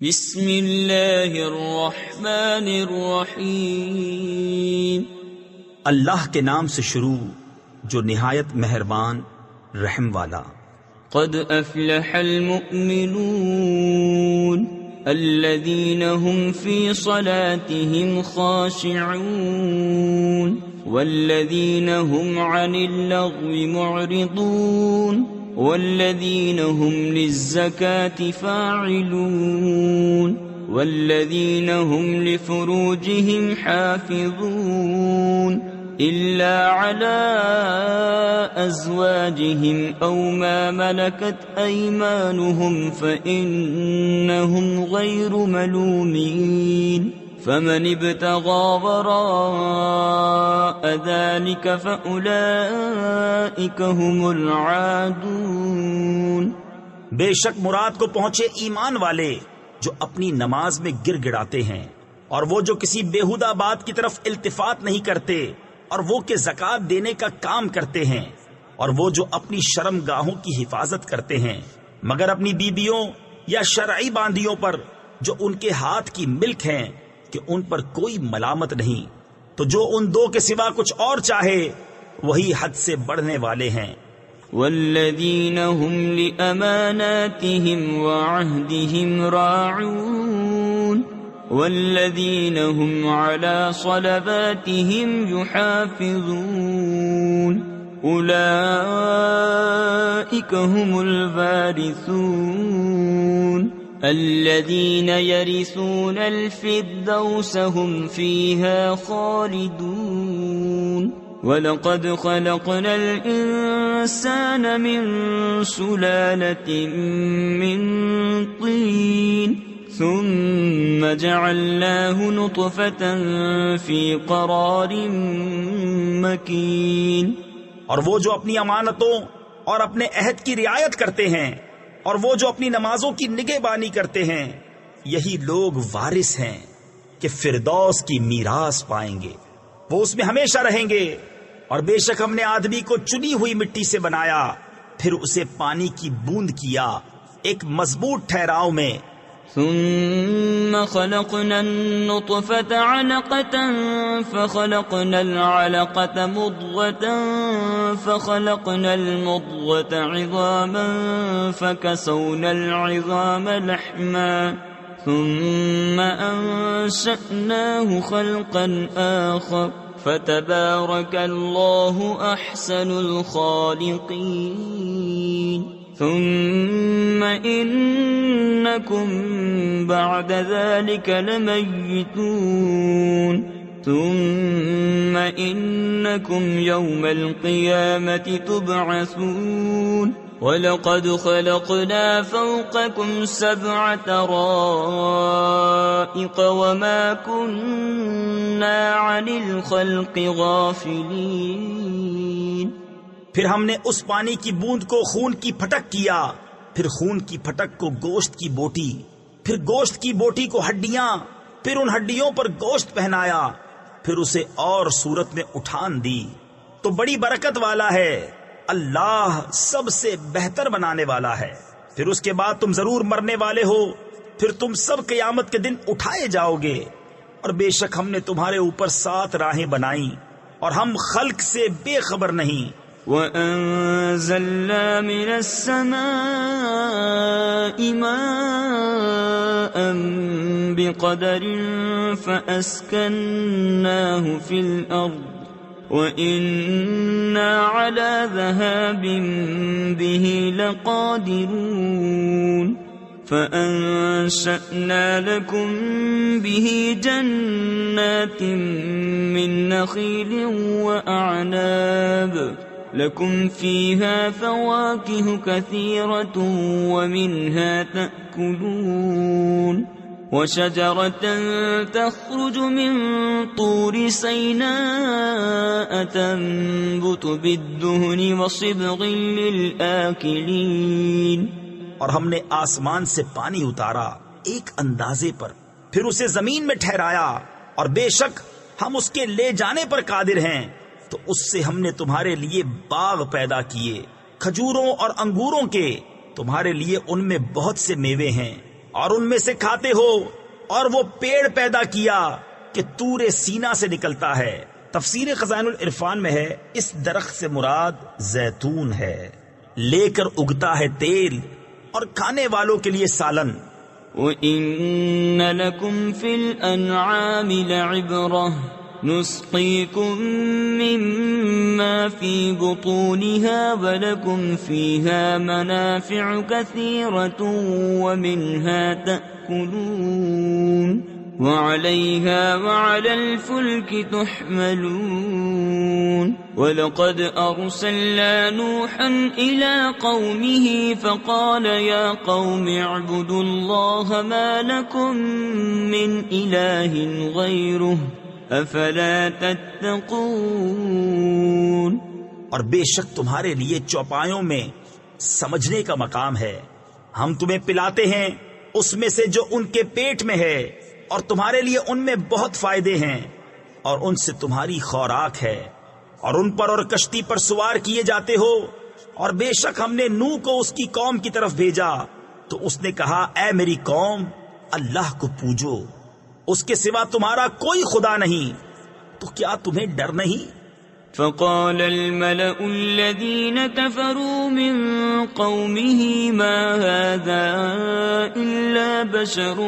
بسم اللہ الرحمن الرحیم۔ اللہ کے نام سے شروع جو نہایت مہربان رحم والا۔ قد افلح المؤمنون الذین هم فی صلاتهم خاشعون والذین هم عن اللغو معرضون والذین هم للزکاة فاعلون والذین هم لفروجهم حافظون إلا على أزواجهم أو ما ملكت أيمانهم فإنهم غير ملومين فمن ابتغى وراء ذلك فأولئك هم العادون۔ بے شک مراد کو پہنچے ایمان والے جو اپنی نماز میں گر گڑاتے ہیں، اور وہ جو کسی بیہودہ بات کی طرف التفات نہیں کرتے، اور وہ کہ زکوٰۃ دینے کا کام کرتے ہیں، اور وہ جو اپنی شرم گاہوں کی حفاظت کرتے ہیں مگر اپنی بیبیوں یا شرعی باندیوں پر جو ان کے ہاتھ کی ملک ہیں کہ ان پر کوئی ملامت نہیں، تو جو ان دو کے سوا کچھ اور چاہے وہی حد سے بڑھنے والے ہیں۔ والذین هم لأماناتهم وعهدهم راعون والذین هم على صلواتهم يحافظون أولئك هم الوارثون الذين يرثون الفردوس هم فيها خالدون وَلَقَدْ خَلَقْنَا الْإِنسَانَ مِنْ سُلَالَةٍ مِّنْ طِينٍ ثُمَّ جَعَلْنَاهُ نُطْفَةً فِي قَرَارٍ مَّكِينٍ۔ اور وہ جو اپنی امانتوں اور اپنے عہد کی رعایت کرتے ہیں، اور وہ جو اپنی نمازوں کی نگہبانی کرتے ہیں، یہی لوگ وارث ہیں کہ فردوس کی میراث پائیں گے، وہ اس میں ہمیشہ رہیں گے۔ اور بے شک ہم نے آدمی کو چنی ہوئی مٹی سے بنایا، پھر اسے پانی کی بوند کیا ایک مضبوط ٹھہراؤ میں۔ ثم خلقنا النطفة علقة فخلقنا العلقة مضغة فخلقنا المضغة عظاما فكسونا العظام لحما ثم أنشأناه خلقا آخر فتبارك الله أحسن الخالقين۔ ثم إنكم بعد ذلك لميتون ثم إنكم يوم القيامة تبعثون وَلَقَدْ خَلَقْنَا فَوْقَكُمْ 7 طرائق وَمَا كُنَّا عَنِ الْخَلْقِ غَافِلِينَ۔ پھر ہم نے اس پانی کی بوند کو خون کی پھٹک کیا، پھر خون کی پھٹک کو گوشت کی بوٹی، پھر گوشت کی بوٹی کو ہڈیاں، پھر ان ہڈیوں پر گوشت پہنایا، پھر اسے اور صورت میں اٹھان دی۔ تو بڑی برکت والا ہے اللہ، سب سے بہتر بنانے والا ہے۔ پھر اس کے بعد تم ضرور مرنے والے ہو، پھر تم سب قیامت کے دن اٹھائے جاؤ گے۔ اور بے شک ہم نے تمہارے اوپر 7 راہیں بنائیں، اور ہم خلق سے بے خبر نہیں۔ وَأَنزَلْنَا مِنَ السَّمَاءِ مَاءً بِقَدَرٍ فَأَسْكَنَّاهُ فِي الْأَرْضِ وَإِنَّا عَلَى ذَهَابٍ بِهِ لَقَادِرُونَ فَأَنشَأْنَا لَكُم بِهِ جَنَّاتٍ مِّن نَّخِيلٍ وَأَعْنَابٍ لَكُمْ فِيهَا فَوَاكِهُ كَثِيرَةٌ وَمِنْهَا تَأْكُلُونَ وَشَجَرَةً تَخْرُجُ مِن طُورِ سَيْنَاءَ تَنبُتُ بِالدُّهْنِ وَصِبْغٍ لِلْآكِلِينَ۔ اور ہم نے آسمان سے پانی اتارا ایک اندازے پر، پھر اسے زمین میں ٹھہرایا، اور بے شک ہم اس کے لے جانے پر قادر ہیں۔ تو اس سے ہم نے تمہارے لیے باغ پیدا کیے، کھجوروں اور انگوروں کے، تمہارے لیے ان میں بہت سے میوے ہیں، اور ان میں سے کھاتے ہو، اور وہ پیڑ پیدا کیا کہ طور سینا سے نکلتا ہے۔ تفسیر خزائن العرفان میں ہے اس درخت سے مراد زیتون ہے، لے کر اگتا ہے تیل اور کھانے والوں کے لیے سالن۔ وَإِنَّ لَكُمْ فِي الْأَنْعَامِ لَعِبْرَةً نُسْقِيكُم مِّمَّا فِي بُطُونِهَا وَلَكُمْ فِيهَا مَنَافِعُ كَثِيرَةٌ وَمِنْهَا تَأْكُلُونَ وَعَلَيْهَا وَعَلَى الْفُلْكِ تُحْمَلُونَ وَلَقَدْ أَرْسَلْنَا نُوحًا إِلَىٰ قَوْمِهِ فَقَالَ يَا قَوْمِ اعْبُدُوا اللَّهَ مَا لَكُم مِّنْ إِلَٰهٍ غَيْرُهُ أَفَلَا تَتَّقُونَ۔ اور بے شک تمہارے لیے چوپایوں میں سمجھنے کا مقام ہے، ہم تمہیں پلاتے ہیں اس میں سے جو ان کے پیٹ میں ہے، اور تمہارے لیے ان میں بہت فائدے ہیں، اور ان سے تمہاری خوراک ہے، اور ان پر اور کشتی پر سوار کیے جاتے ہو۔ اور بے شک ہم نے نوح کو اس کی قوم کی طرف بھیجا تو اس نے کہا، اے میری قوم، اللہ کو پوجو، اس کے سوا تمہارا کوئی خدا نہیں، تو کیا تمہیں ڈر نہیں؟ فقال الملأ الذين كفروا من قومه ما هذا إلا بشر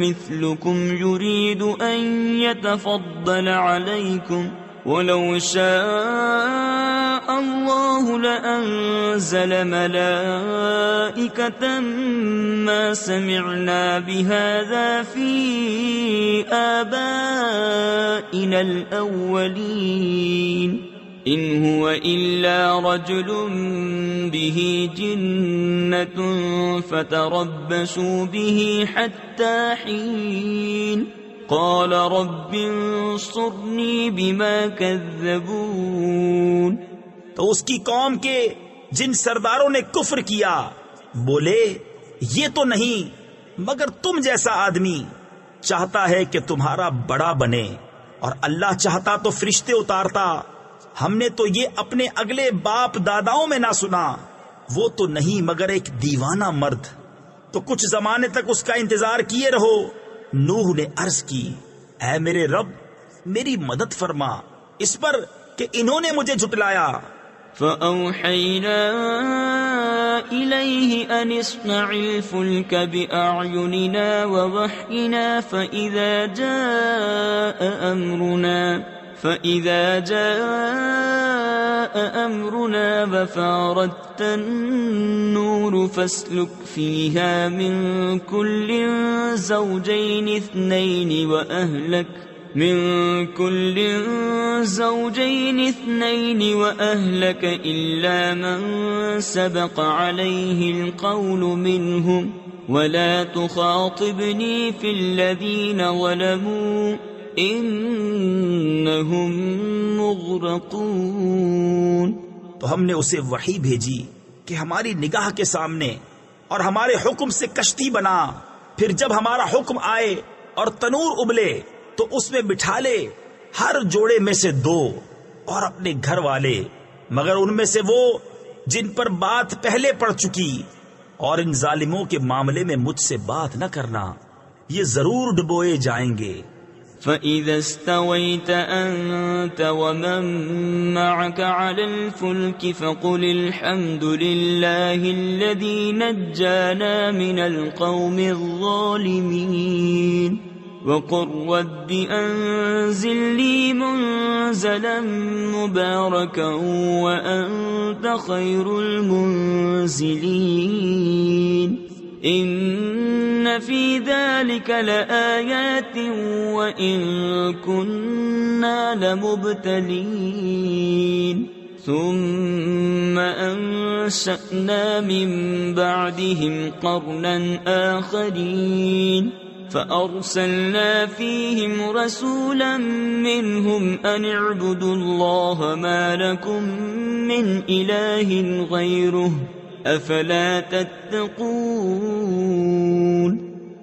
مثلكم يريد أن يتفضل عليكم ولو شاء الله لأنزل ملائكة ما سمعنا بهذا في آبائنا الأولين إن هو إلا رجل به جنة فتربصوا به حتى حين قال رب انصرنی بما کذبون۔ تو اس کی قوم کے جن سرداروں نے کفر کیا بولے، یہ تو نہیں مگر تم جیسا آدمی، چاہتا ہے کہ تمہارا بڑا بنے، اور اللہ چاہتا تو فرشتے اتارتا۔ ہم نے تو یہ اپنے اگلے باپ داداؤں میں نہ سنا، وہ تو نہیں مگر ایک دیوانہ مرد۔ تو کچھ زمانے تک اس کا انتظار کیے رہو۔ نوح نے عرض کی، اے میرے رب میری مدد فرما اس پر کہ انہوں نے مجھے جھٹلایا۔ فَأَوْحَيْنَا إِلَيْهِ أَنِ اصْنَعِ الْفُلْكَ بِأَعْيُنِنَا وَوَحْيِنَا فَإِذَا جَاءَ أَمْرُنَا وَفَارَتِ النُّورُ فَاسْلُكْ فِيهَا مِن كُلٍّ زَوْجَيْنِ اثْنَيْنِ وَأَهْلَكَ إِلَّا مَن سَبَقَ عَلَيْهِ الْقَوْلُ مِنْهُمْ وَلَا تُخَاطِبْنِي فِي الَّذِينَ ظَلَمُوا انہم مغرقون۔ تو ہم نے اسے وحی بھیجی کہ ہماری نگاہ کے سامنے اور ہمارے حکم سے کشتی بنا، پھر جب ہمارا حکم آئے اور تنور ابلے تو اس میں بٹھا لے ہر جوڑے میں سے 2 اور اپنے گھر والے، مگر ان میں سے وہ جن پر بات پہلے پڑ چکی، اور ان ظالموں کے معاملے میں مجھ سے بات نہ کرنا، یہ ضرور ڈبوئے جائیں گے۔ فَإِذَا اسْتَوَيْتَ أَنْتَ وَمَن مَّعَكَ عَلَى الْفُلْكِ فَقُلِ الْحَمْدُ لِلَّهِ الَّذِي نَجَّانَا مِنَ الْقَوْمِ الظَّالِمِينَ وَقُلْ رَبِّ أَنزِلْ لِي مُنزَلًا مُبَارَكًا وَأَنتَ خَيْرُ الْمُنزِلِينَ۔ ان فی ذلک لآیات وإن كنا لمبتلین ثم انشأنا من بعدهم قرنا آخرین فأرسلنا فيهم رسولا منهم أن اعبدوا الله ما لكم من إله غيره افلا تتقون۔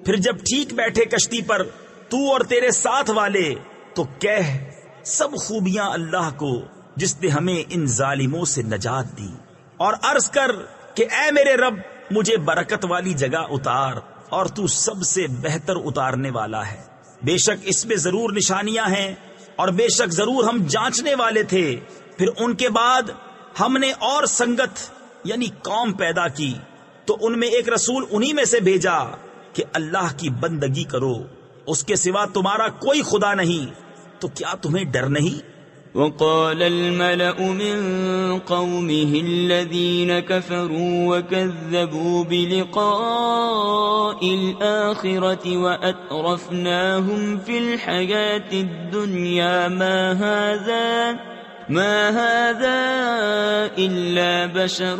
پھر جب ٹھیک بیٹھے کشتی پر تو اور تیرے ساتھ والے تو کہہ سب خوبیاں اللہ کو جس نے ہمیں ان ظالموں سے نجات دی، اور عرض کر کہ اے میرے رب مجھے برکت والی جگہ اتار اور تو سب سے بہتر اتارنے والا ہے. بے شک اس میں ضرور نشانیاں ہیں اور بے شک ضرور ہم جانچنے والے تھے. پھر ان کے بعد ہم نے اور سنگت یعنی قوم پیدا کی تو ان میں ایک رسول انہی میں سے بھیجا کہ اللہ کی بندگی کرو، اس کے سوا تمہارا کوئی خدا نہیں. تو کیا تمہیں ڈر نہیں؟ وقال الملأ من قومه الذين كفروا وكذبوا بلقاء الآخرة وأترفناهم في الحياة الدنيا ما هذا إلا بشر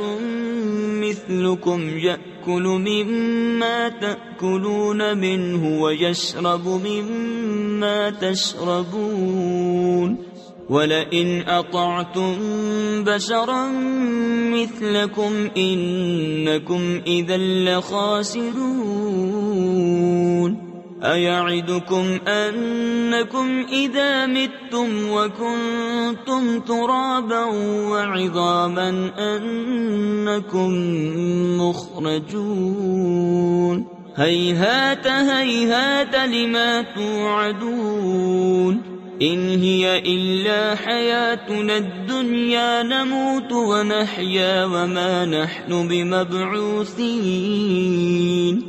مثلكم يأكل مما تأكلون منه ويشرب مما تشربون وَلَئِنْ أَطَعْتُمْ بَشَرًا مِثْلَكُمْ إِنَّكُمْ إِذًا لَخَاسِرُونَ أَيَعِدُكُمْ أَنَّكُمْ إِذَا مِتُّمْ وَكُنْتُمْ تُرَابًا وَعِظَامًا أَنَّكُمْ مُخْرَجُونَ هَيْهَاتَ هَيْهَاتَ لِمَا تُوعَدُونَ إِنْ هِيَ إِلَّا حَيَاتُنَا الدُّنْيَا نَمُوتُ وَنَحْيَا وَمَا نَحْنُ بِمَبْعُوثِينَ.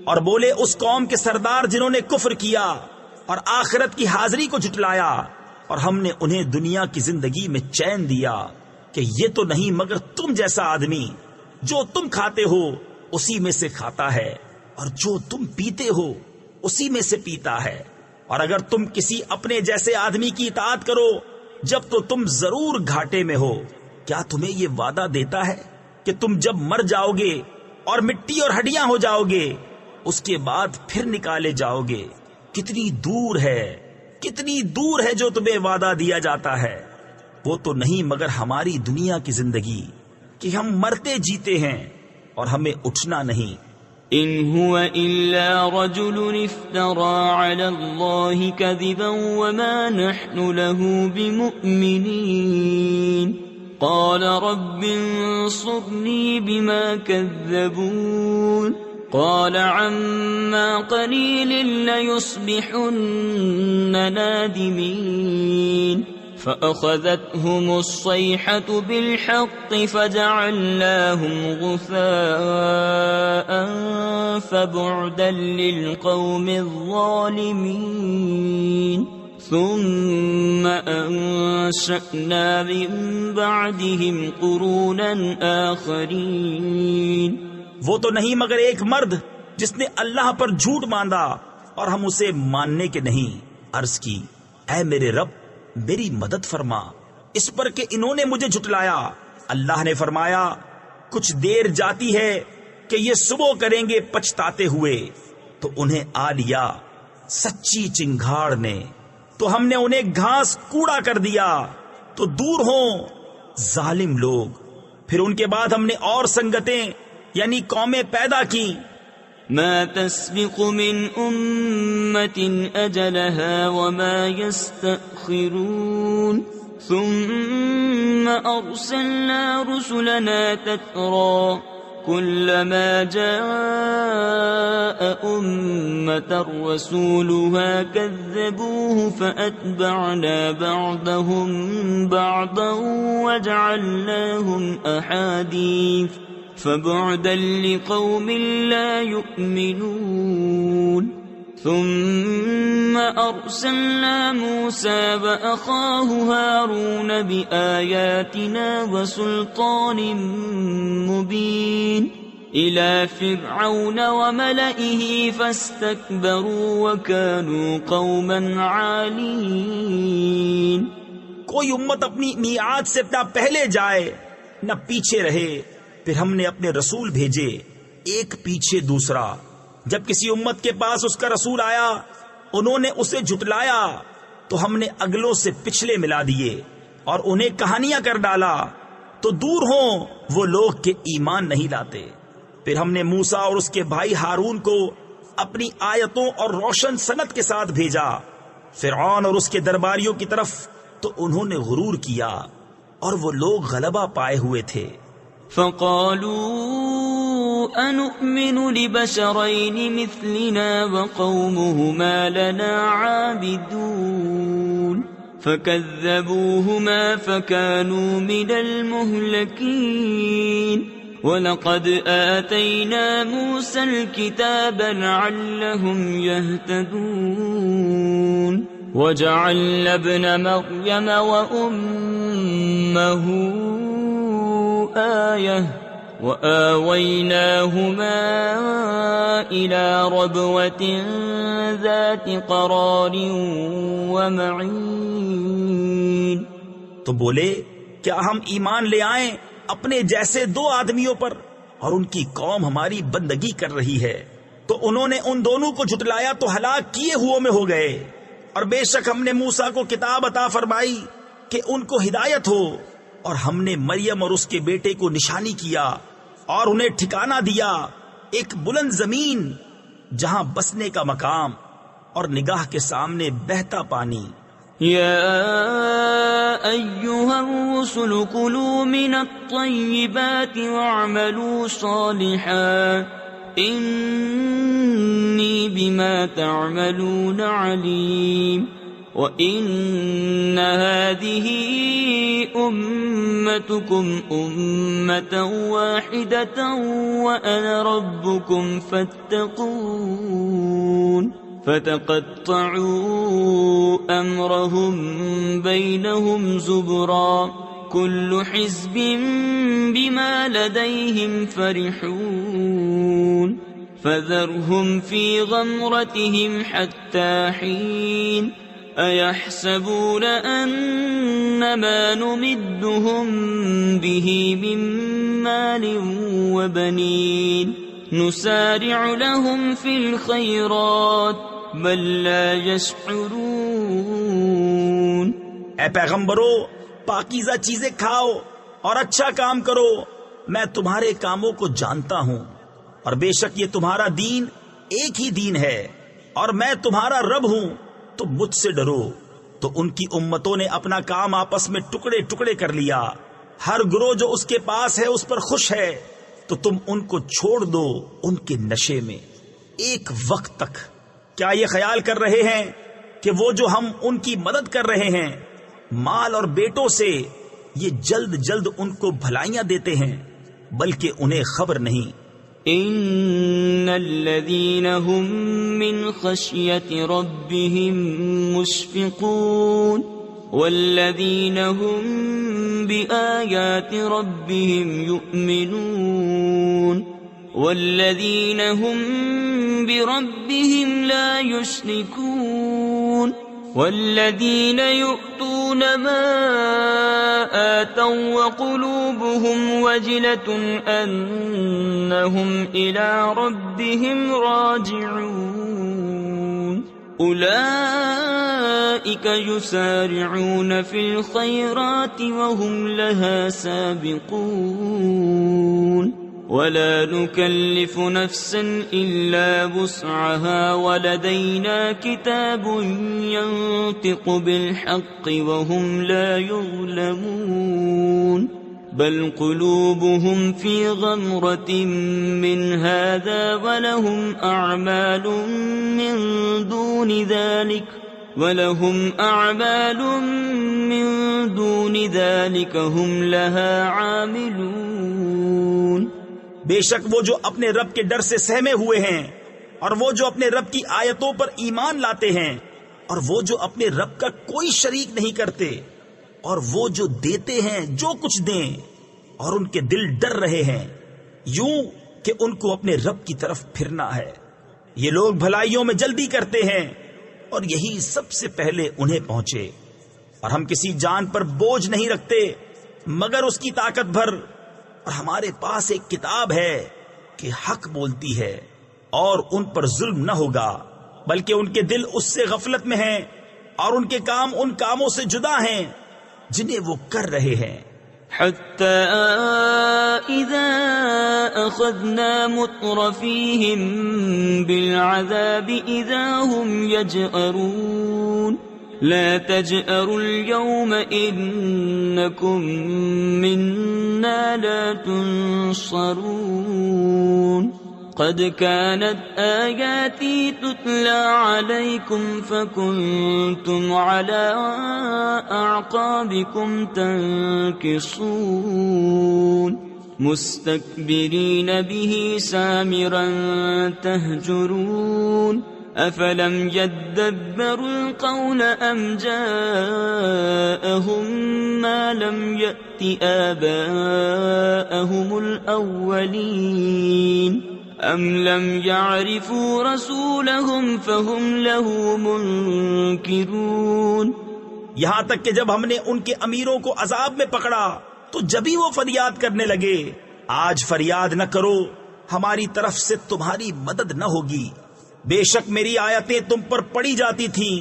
اور بولے اس قوم کے سردار جنہوں نے کفر کیا اور آخرت کی حاضری کو جھٹلایا، اور ہم نے انہیں دنیا کی زندگی میں چین دیا کہ یہ تو نہیں مگر تم جیسا آدمی، جو تم کھاتے ہو اسی میں سے کھاتا ہے اور جو تم پیتے ہو اسی میں سے پیتا ہے. اور اگر تم کسی اپنے جیسے آدمی کی اطاعت کرو جب تو تم ضرور گھاٹے میں ہو. کیا تمہیں یہ وعدہ دیتا ہے کہ تم جب مر جاؤ گے اور مٹی اور ہڈیاں ہو جاؤ گے اس کے بعد پھر نکالے جاؤ گے؟ کتنی دور ہے جو تمہیں وعدہ دیا جاتا ہے. وہ تو نہیں مگر ہماری دنیا کی زندگی کہ ہم مرتے جیتے ہیں اور ہمیں اٹھنا نہیں. إن هو إلا رجل افترى على الله كذبا وما نحن له بمؤمنين. قال رب انصرني بما كذبون. قال عما قليل ليصبحن نادمين. فأخذتهم الصيحة بالحق فجعلناهم غثاء فبعدا للقوم الظالمين. ثم أنشأنا من بعدهم قرونا آخرين. وہ تو نہیں مگر ایک مرد جس نے اللہ پر جھوٹ باندھا اور ہم اسے ماننے کے نہیں. عرض کی اے میرے رب میری مدد فرما اس پر کہ انہوں نے مجھے جھٹلایا. اللہ نے فرمایا کچھ دیر جاتی ہے کہ یہ صبح کریں گے پچھتاتے ہوئے. تو انہیں آ لیا سچی چنگھاڑ نے تو ہم نے انہیں گھاس کوڑا کر دیا تو دور ہوں ظالم لوگ. پھر ان کے بعد ہم نے اور سنگتیں یعنی قومیں پیدا کی. ما تسبق من أمة أجلها وما يستأخرون. ثم أرسلنا رسلنا تترى كلما جاء أمة رسولها كذبوه فأتبعنا بعضهم بعضا وجعلناهم أحاديث فبعدا لقوم لا يؤمنون. ثم أرسلنا موسى وأخاه هارون بآياتنا وسلطان مبين إلى فرعون وملئه فاستكبروا وكانوا قوما عالين. کوئی امت اپنی میعاد سے نہ پہلے جائے نہ پیچھے رہے. پھر ہم نے اپنے رسول بھیجے ایک پیچھے دوسرا. جب کسی امت کے پاس اس کا رسول آیا انہوں نے اسے جھٹلایا تو ہم نے اگلوں سے پچھلے ملا دیے اور انہیں کہانیاں کر ڈالا. تو دور ہوں وہ لوگ کہ ایمان نہیں لاتے. پھر ہم نے موسیٰ اور اس کے بھائی ہارون کو اپنی آیتوں اور روشن سند کے ساتھ بھیجا فرعون اور اس کے درباریوں کی طرف. تو انہوں نے غرور کیا اور وہ لوگ غلبہ پائے ہوئے تھے. فقالوا أنؤمن لبشرين مثلنا وقومهما لنا عابدون فكذبوهما فكانوا من المهلكين وَلَقَدْ آتَيْنَا مُوسَى الْكِتَابَ لَعَلَّهُمْ يَهْتَدُونَ وَجَعَلْنَا ابْنَ مَرْيَمَ وَأُمَّهُ آيَةً وَآوَيْنَاهُمَا إِلَى رَبْوَةٍ ذَاتِ قَرَارٍ وَمَعِينٍ۔ تو بولے کیا ہم ایمان لے آئیں اپنے جیسے دو آدمیوں پر اور ان کی قوم ہماری بندگی کر رہی ہے، تو انہوں نے ان دونوں کو جھٹلایا تو ہلاک کیے ہوئے میں ہو گئے۔ اور بے شک ہم نے موسیٰ کو کتاب عطا فرمائی کہ ان کو ہدایت ہو، اور ہم نے مریم اور اس کے بیٹے کو نشانی کیا اور انہیں ٹھکانہ دیا ایک بلند زمین جہاں بسنے کا مقام اور نگاہ کے سامنے بہتا پانی۔ يا أيها الرسل كلوا من الطيبات واعملوا صالحا إني بما تعملون عليم وإن هذه أمتكم أمة واحدة وأنا ربكم فاتقون فتقطعوا أمرهم بينهم زبرا كل حزب بما لديهم فرحون فذرهم في غمرتهم حتى حين أيحسبون أن ما نمدهم به من مال وبنين نسارع لهم في الخيرات بل لا يشعرون۔ اے پیغمبرو پاکیزہ چیزیں کھاؤ اور اچھا کام کرو، میں تمہارے کاموں کو جانتا ہوں، اور بے شک یہ تمہارا دین ایک ہی دین ہے اور میں تمہارا رب ہوں، تو مجھ سے ڈرو۔ تو ان کی امتوں نے اپنا کام آپس میں ٹکڑے ٹکڑے کر لیا، ہر گروہ جو اس کے پاس ہے اس پر خوش ہے، تو تم ان کو چھوڑ دو ان کے نشے میں ایک وقت تک۔ کیا یہ خیال کر رہے ہیں کہ وہ جو ہم ان کی مدد کر رہے ہیں مال اور بیٹوں سے یہ جلد جلد ان کو بھلائیاں دیتے ہیں، بلکہ انہیں خبر نہیں۔ ان الذين هم من خشية ربهم مشفقون والذين هم بآيات ربهم يؤمنون والذين هم بربهم لا يشركون والذين يؤتون ما آتوا وقلوبهم وجلة أنهم إلى ربهم راجعون أولئك يسارعون في الخيرات وهم لها سابقون ولا نكلف نفسا إلا وسعها ولدينا كتاب ينطق بالحق وهم لا يظلمون بل قلوبهم في غمرة من هذا ولهم أعمال من دون ذلك هم لها عاملون۔ بے شک وہ جو اپنے رب کے ڈر سے سہمے ہوئے ہیں، اور وہ جو اپنے رب کی آیتوں پر ایمان لاتے ہیں، اور وہ جو اپنے رب کا کوئی شریک نہیں کرتے، اور وہ جو دیتے ہیں جو کچھ دیں، اور ان کے دل ڈر رہے ہیں یوں کہ ان کو اپنے رب کی طرف پھرنا ہے۔ یہ لوگ بھلائیوں میں جلدی کرتے ہیں اور یہی سب سے پہلے انہیں پہنچے، اور ہم کسی جان پر بوجھ نہیں رکھتے مگر اس کی طاقت بھر، اور ہمارے پاس ایک کتاب ہے کہ حق بولتی ہے اور ان پر ظلم نہ ہوگا، بلکہ ان کے دل اس سے غفلت میں ہیں اور ان کے کام ان کاموں سے جدا ہیں جنہیں وہ کر رہے ہیں۔ حتى إذا أخذنا مترفيهم بالعذاب إذا هم يجأرون لا تجأروا اليوم إنكم منا لا تنصرون قد كانت آياتي تتلى عليكم فكنتم على أعقابكم تنكصون مستكبرين به سامرا تهجرون أفلم يدبروا القول أم جاءهم ما لم يأت آباءهم الأولين أم لم يعرفوا رسولهم فهم له منكرون. یہاں تک کہ جب ہم نے ان کے امیروں کو عذاب میں پکڑا تو جبھی وہ فریاد کرنے لگے آج فریاد نہ کرو ہماری طرف سے تمہاری مدد نہ ہوگی. بے شک میری آیتیں تم پر پڑی جاتی تھیں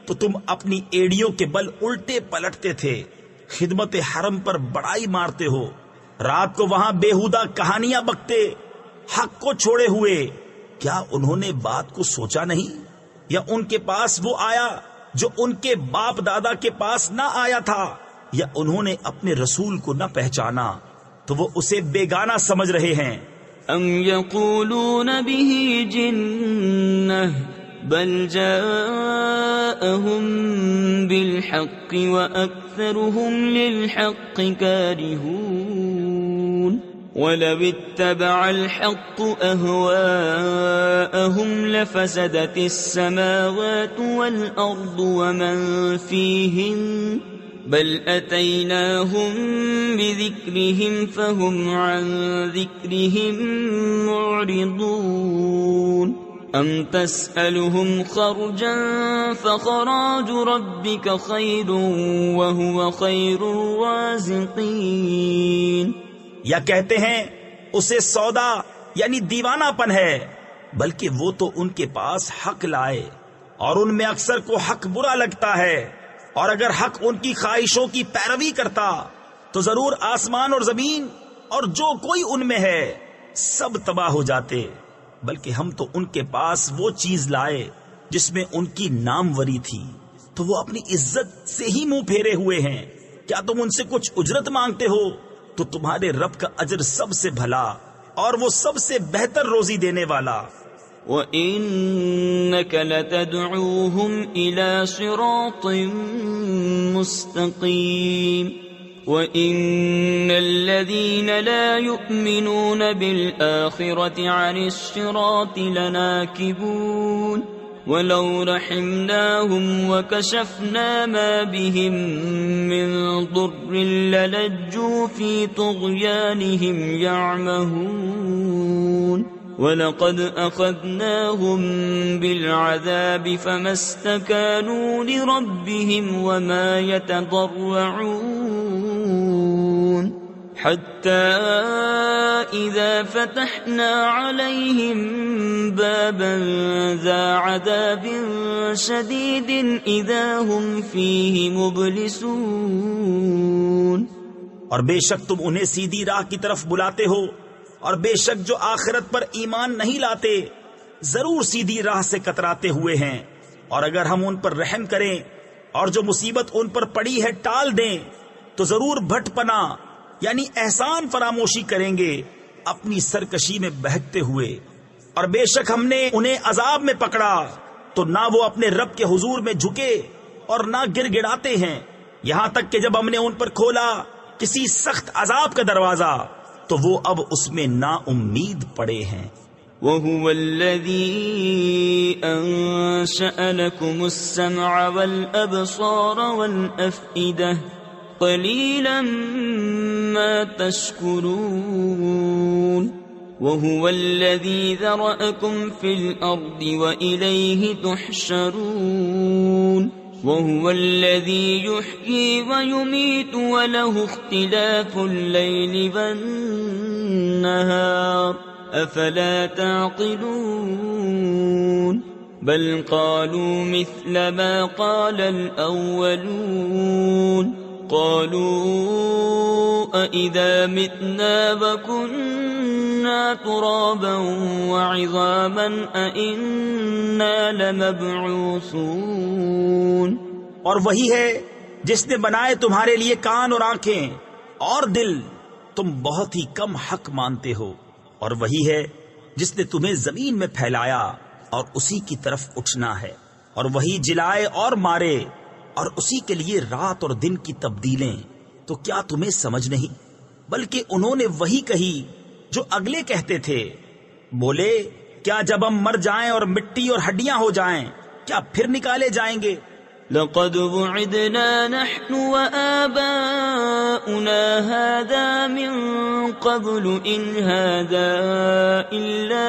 تو تم اپنی ایڑیوں کے بل الٹے پلٹتے تھے. خدمت حرم پر بڑائی مارتے ہو, رات کو وہاں بےہودہ کہانیاں بکتے, حق کو چھوڑے ہوئے. کیا انہوں نے بات کو سوچا نہیں؟ یا ان کے پاس وہ آیا جو ان کے باپ دادا کے پاس نہ آیا تھا؟ یا انہوں نے اپنے رسول کو نہ پہچانا تو وہ اسے بیگانہ سمجھ رہے ہیں. ام یقولون به جنہ بل جاءهم بالحق واکثرهم للحق کارہون ولو اتبع الحق اهواءهم لفسدت السماوات والارض ومن فيهن بل اتيناهم بذكرهم فهم عن ذكرهم معرضون ام تسألهم خرجا فخراج ربك خير وهو خير الرازقين. یا کہتے ہیں اسے سودا یعنی دیوانہ پن ہے, بلکہ وہ تو ان کے پاس حق لائے اور ان میں اکثر کو حق برا لگتا ہے, اور اگر حق ان کی خواہشوں کی پیروی کرتا تو ضرور آسمان اور زمین اور جو کوئی ان میں ہے سب تباہ ہو جاتے. بلکہ ہم تو ان کے پاس وہ چیز لائے جس میں ان کی ناموری تھی تو وہ اپنی عزت سے ہی منہ پھیرے ہوئے ہیں. کیا تم ان سے کچھ اجرت مانگتے ہو؟ تو تمہارے رب کا اجر سب سے بھلا اور وہ سب سے بہتر روزی دینے والا. وَإِنَّكَ لَتَدْعُوهُمْ إِلَى صِرَاطٍ مُسْتَقِيمٍ وَإِنَّ الَّذِينَ لَا يُؤْمِنُونَ بِالْآخِرَةِ عَنِ الصِّرَاطِ لَنَاكِبُونَ وَلَوْ رَحِمْنَاهُمْ وَكَشَفْنَا مَا بِهِمْ مِنْ ضُرٍّ لَلَجُّوا فِي طُغْيَانِهِمْ يَعْمَهُونَ وَلَقَدْ أَخَذْنَاهُمْ بِالْعَذَابِ فَمَا اسْتَكَانُوا لِرَبِّهِمْ وَمَا يَتَضَرَّعُونَ حَتَّى إِذَا فَتَحْنَا عَلَيْهِمْ بَابًا ذَا عَذَابٍ شَدِيدٍ إِذَا هُمْ فِيهِ مُبْلِسُونَ. اور بے شک تم انہیں سیدھی راہ کی طرف بلاتے ہو, اور بے شک جو آخرت پر ایمان نہیں لاتے ضرور سیدھی راہ سے کتراتے ہوئے ہیں. اور اگر ہم ان پر رحم کریں اور جو مصیبت ان پر پڑی ہے ٹال دیں تو ضرور بھٹ پنا یعنی احسان فراموشی کریں گے اپنی سرکشی میں بہکتے ہوئے. اور بے شک ہم نے انہیں عذاب میں پکڑا تو نہ وہ اپنے رب کے حضور میں جھکے اور نہ گر گڑاتے ہیں, یہاں تک کہ جب ہم نے ان پر کھولا کسی سخت عذاب کا دروازہ تو وہ اب اس میں نا امید پڑے ہیں. وَهُوَ الَّذِي أَنشَأَ لَكُمُ السَّمْعَ وَالْأَبْصَارَ وَالْأَفْئِدَةَ قَلِيلًا مَا تَشْكُرُونَ. وَهُوَ الَّذِي ذَرَأَكُمْ فِي الْأَرْضِ وَإِلَيْهِ تُحْشَرُونَ. وَهُوَ الَّذِي يُحْيِي وَيُمِيتُ وَلَهُ اخْتِلَافُ اللَّيْلِ وَالنَّهَارِ أَفَلَا تَعْقِلُونَ. بَلْ قَالُوا مِثْلَ مَا قَالَ الْأَوَّلُونَ قَالُوا أَإِذَا مِتْنَا وَكُنَّا تُرَابًا وَعِظَامًا أَإِنَّا لَمَبْعُوثُونَ. اور وہی ہے جس نے بنائے تمہارے لیے کان اور آنکھیں اور دل، تم بہت ہی کم حق مانتے ہو، اور وہی ہے جس نے تمہیں زمین میں پھیلایا اور اسی کی طرف اٹھنا ہے، اور وہی جلائے اور مارے، اور اسی کے لیے رات اور دن کی تبدیلیں، تو کیا تمہیں سمجھ نہیں؟ بلکہ انہوں نے وہی کہی جو اگلے کہتے تھے، بولے کیا جب ہم مر جائیں اور مٹی اور ہڈیاں ہو جائیں کیا پھر نکالے جائیں گے؟ لقد وعدنا نحن وآباؤنا هذا من قبل إن هذا إلا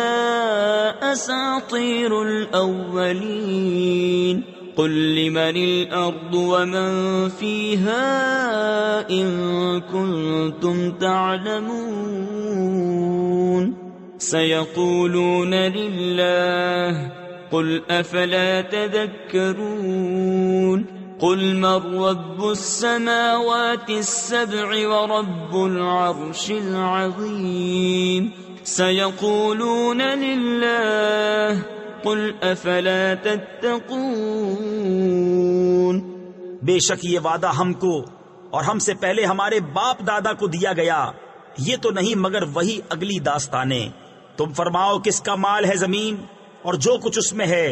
أساطير الأولين قل لمن الأرض ومن فيها إن كنتم تعلمون سيقولون لله قل أفلا تذكرون قل من رب السماوات السبع ورب العرش العظيم سيقولون لله قل أفلا تتقون بے شک یہ وعدہ ہم کو اور ہم سے پہلے ہمارے باپ دادا کو دیا گیا، یہ تو نہیں مگر وہی اگلی داستانیں۔ تم فرماؤ کس کا مال ہے زمین اور جو کچھ اس میں ہے،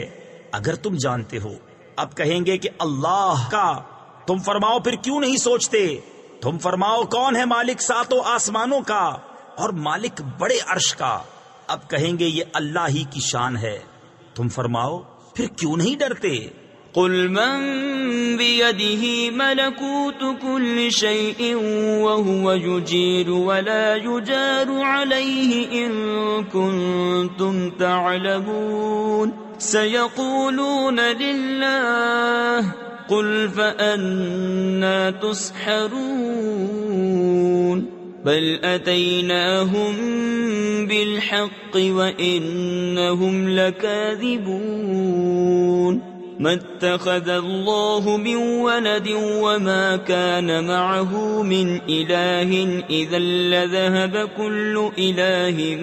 اگر تم جانتے ہو۔ اب کہیں گے کہ اللہ کا۔ تم فرماؤ پھر کیوں نہیں سوچتے؟ تم فرماؤ کون ہے مالک ساتوں آسمانوں کا اور مالک بڑے عرش کا؟ اب کہیں گے یہ اللہ ہی کی شان ہے۔ تم فرماؤ پھر کیوں نہیں ڈرتے؟ قل من بيده ملكوت كل شيء وهو يجير ولا يجار عليه إن كنتم تعلمون سيقولون لله قل فأنا تسحرون بل أتيناهم بالحق وإنهم لكاذبون ما اتخذ الله من ولد وما كان معه من إله إذا لذهب كل إله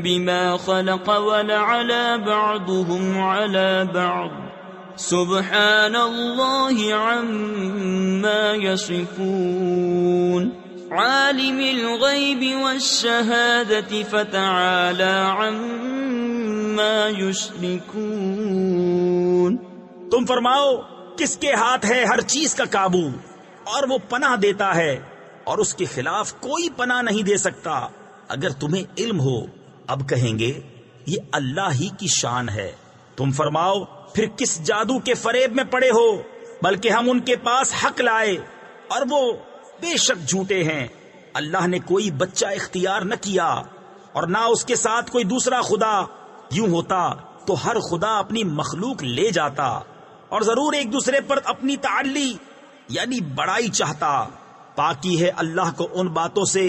بما خلق ولعلى بعضهم على بعض سبحان الله عما يصفون عالم الغيب والشهادة فتعالى عما يشركون تم فرماؤ کس کے ہاتھ ہے ہر چیز کا قابو، اور وہ پناہ دیتا ہے اور اس کے خلاف کوئی پناہ نہیں دے سکتا اگر تمہیں علم ہو۔ اب کہیں گے یہ اللہ ہی کی شان ہے۔ تم فرماؤ پھر کس جادو کے فریب میں پڑے ہو؟ بلکہ ہم ان کے پاس حق لائے اور وہ بے شک جھوٹے ہیں۔ اللہ نے کوئی بچہ اختیار نہ کیا اور نہ اس کے ساتھ کوئی دوسرا خدا، یوں ہوتا تو ہر خدا اپنی مخلوق لے جاتا اور ضرور ایک دوسرے پر اپنی تعلی یعنی بڑائی چاہتا۔ پاکی ہے اللہ کو ان باتوں سے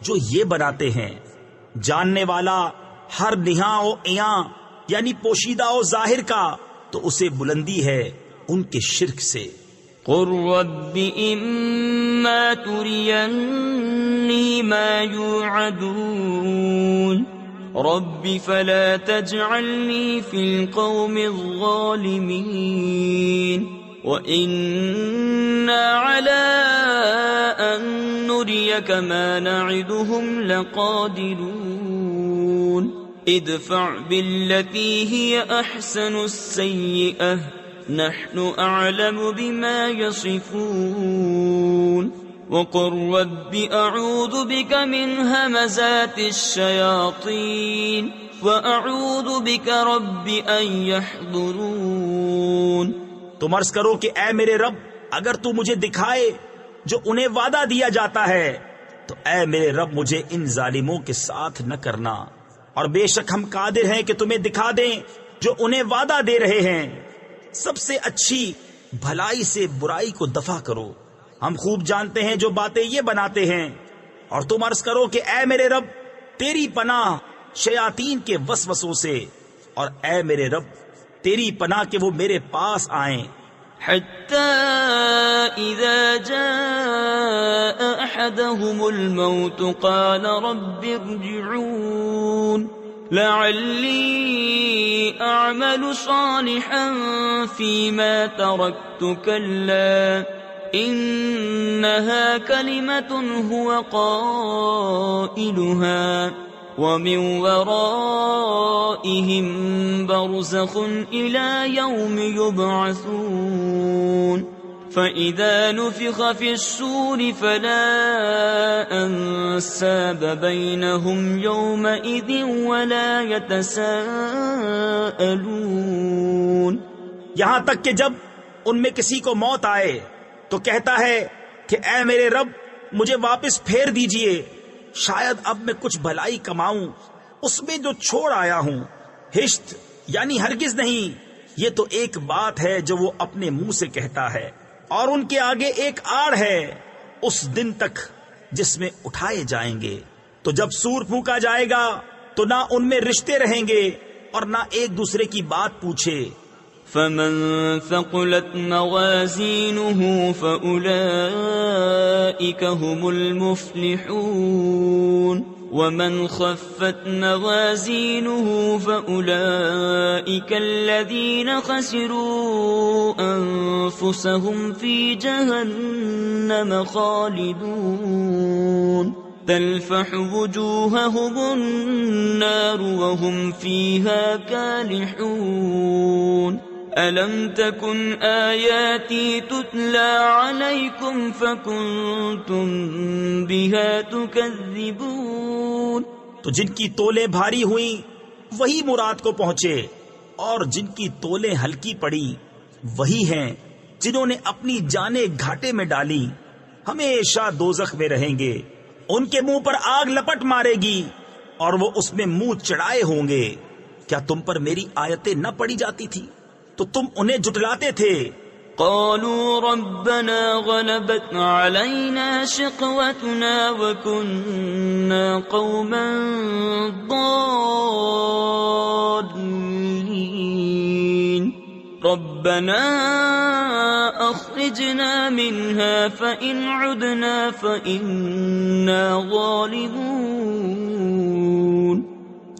جو یہ بناتے ہیں، جاننے والا ہر نہاں و عیاں یعنی پوشیدہ و ظاہر کا، تو اسے بلندی ہے ان کے شرک سے۔ قل رب إما تريني ما يوعدون رب فلا تجعلني في القوم الظالمين وإنا على أن نريك ما نعدهم لقادرون ادفع بالتي هي أحسن السيئة نحن أعلم بما يصفون وقل رب أعوذ بك من همزات الشياطين وأعوذ بك رب أن يحضرون۔ تم عرض کرو کہ اے میرے رب اگر تو مجھے دکھائے جو انہیں وعدہ دیا جاتا ہے تو اے میرے رب مجھے ان ظالموں کے ساتھ نہ کرنا، اور بے شک ہم قادر ہیں کہ تمہیں دکھا دیں جو انہیں وعدہ دے رہے ہیں۔ سب سے اچھی بھلائی سے برائی کو دفع کرو، ہم خوب جانتے ہیں جو باتیں یہ بناتے ہیں۔ اور تم عرض کرو کہ اے میرے رب تیری پناہ شیاطین کے وسوسوں سے، اور اے میرے رب تیری پناہ کہ وہ میرے پاس آئیں۔ حتى إذا جاء أحدهم الموت قال رب ارجعون لعلی اعمل صالحا فیما ترکت کلا انها کلمۃ هو قائلها ومن ورائهم برزخ إلى يوم يبعثون فإذا نفخ في الصور فلا أنساب بينهم يومئذ ولا يتساءلون. یہاں تک کہ جب ان میں کسی کو موت آئے تو کہتا ہے کہ اے میرے رب مجھے واپس پھیر دیجئے، شاید اب میں کچھ بھلائی کماؤں اس میں جو چھوڑ آیا ہوں. ہشت یعنی ہرگز نہیں، یہ تو ایک بات ہے جو وہ اپنے منہ سے کہتا ہے، اور ان کے آگے ایک آڑ ہے اس دن تک جس میں اٹھائے جائیں گے. تو جب سور پھونکا جائے گا تو نہ ان میں رشتے رہیں گے اور نہ ایک دوسرے کی بات پوچھے. فمن ثقلت موازینه فأولئک هم المفلحون ومن خفت موازینه فأولئک الذین خسروا انفسهم فی جہنم خالدون تلفح وجوههم النار وهم فيها كالحون ألم تكن آياتي تتلى عليكم فكنتم بها تكذبون. تو جن کی تولیں بھاری ہوئیں وہی مراد کو پہنچے، اور جن کی تولیں ہلکی پڑی وہی ہیں جنہوں نے اپنی جانیں گھاٹے میں ڈالی، ہمیشہ دوزخ میں رہیں گے. ان کے منہ پر آگ لپٹ مارے گی اور وہ اس میں منہ چڑھائے ہوں گے. کیا تم پر میری آیتیں نہ پڑھی جاتی تھی تو تم انہیں جھٹلاتے تھے. قالوا ربنا غلبت علينا شقوتنا وكنا قوما ضالين ربنا اخرجنا منها فإن عدنا فإنا ظالمون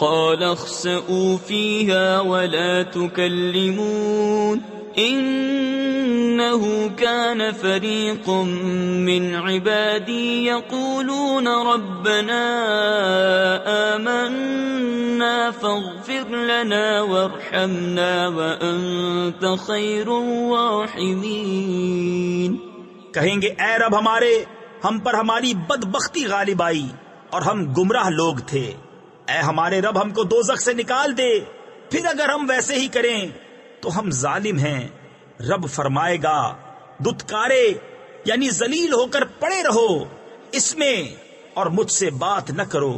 قال اخسئوا فيها ولا تكلمون إنه كان فريق من عبادي يقولون ربنا آمنا فاغفر لنا وارحمنا وأنت خير الراحمين. کہیں گے اے رب ہمارے، ہم پر ہماری بدبختی غالب آئی اور ہم گمراہ لوگ تھے. اے ہمارے رب ہم کو دوزخ سے نکال دے، پھر اگر ہم ویسے ہی کریں تو ہم ظالم ہیں. رب فرمائے گا دتکارے یعنی ذلیل ہو کر پڑے رہو اس میں اور مجھ سے بات نہ کرو.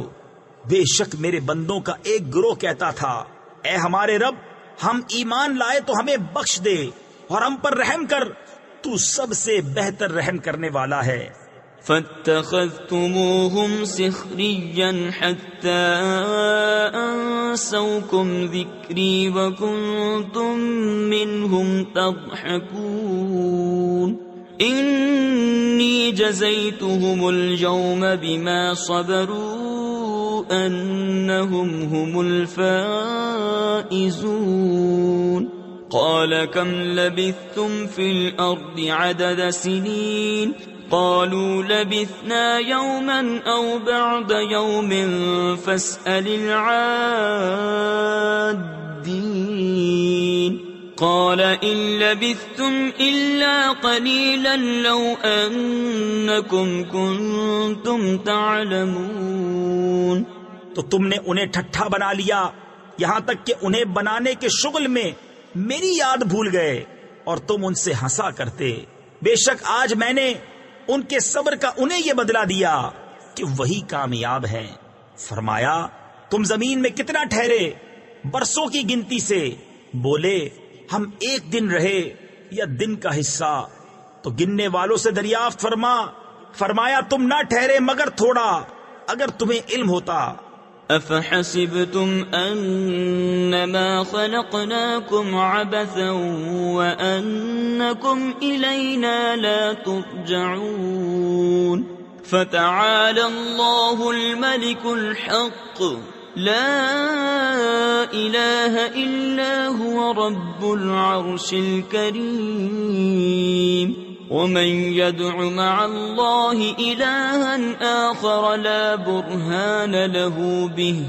بے شک میرے بندوں کا ایک گروہ کہتا تھا اے ہمارے رب ہم ایمان لائے تو ہمیں بخش دے اور ہم پر رحم کر، تو سب سے بہتر رحم کرنے والا ہے. فاتخذتموهم سخريا حتى أنسوكم ذكري وكنتم منهم تضحكون إني جزيتهم اليوم بما صبروا أنهم هم الفائزون. قال كم لبثتم في الأرض عدد سنين قالوا لبثنا يوما أو بعد يوم فاسأل العادين قال إن لبثتم إلا قليلا لو أنكم كنتم تعلمون. تو تم نے انہیں ٹھٹھا بنا لیا یہاں تک کہ انہیں بنانے کے شغل میں میری یاد بھول گئے اور تم ان سے ہنسا کرتے. بے شک آج میں نے ان کے صبر کا انہیں یہ بدلہ دیا کہ وہی کامیاب ہیں. فرمایا تم زمین میں کتنا ٹھہرے؟ برسوں کی گنتی سے. بولے ہم ایک دن رہے یا دن کا حصہ. تو گننے والوں سے دریافت فرمایا تم نہ ٹھہرے مگر تھوڑا، اگر تمہیں علم ہوتا. افحسبتم انما خلقناكم عبثا وانكم الينا لا ترجعون فتعالى الله الملك الحق لا إله إلا هو رب العرش الكريم ومن يدع مع الله إلها آخر لا برهان له به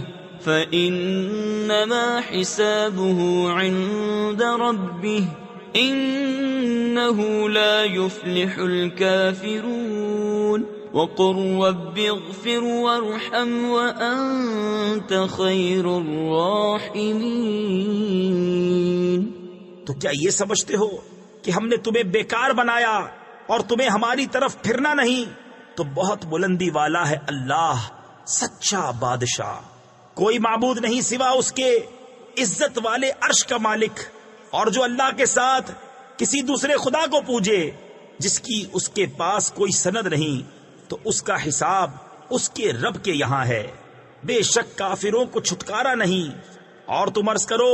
فإنما حسابه عند ربه إنه لا يفلح الكافرون وقل رب اغفر وارحم وأنت خير الراحمين۔ تو کیا یہ سمجھتے ہو کہ ہم نے تمہیں بیکار بنایا اور تمہیں ہماری طرف پھرنا نہیں؟ تو بہت بلندی والا ہے اللہ، سچا بادشاہ، کوئی معبود نہیں سوا اس کے، عزت والے عرش کا مالک۔ اور جو اللہ کے ساتھ کسی دوسرے خدا کو پوجے جس کی اس کے پاس کوئی سند نہیں، تو اس کا حساب اس کے رب کے یہاں ہے، بے شک کافروں کو چھٹکارا نہیں۔ اور تم عرض کرو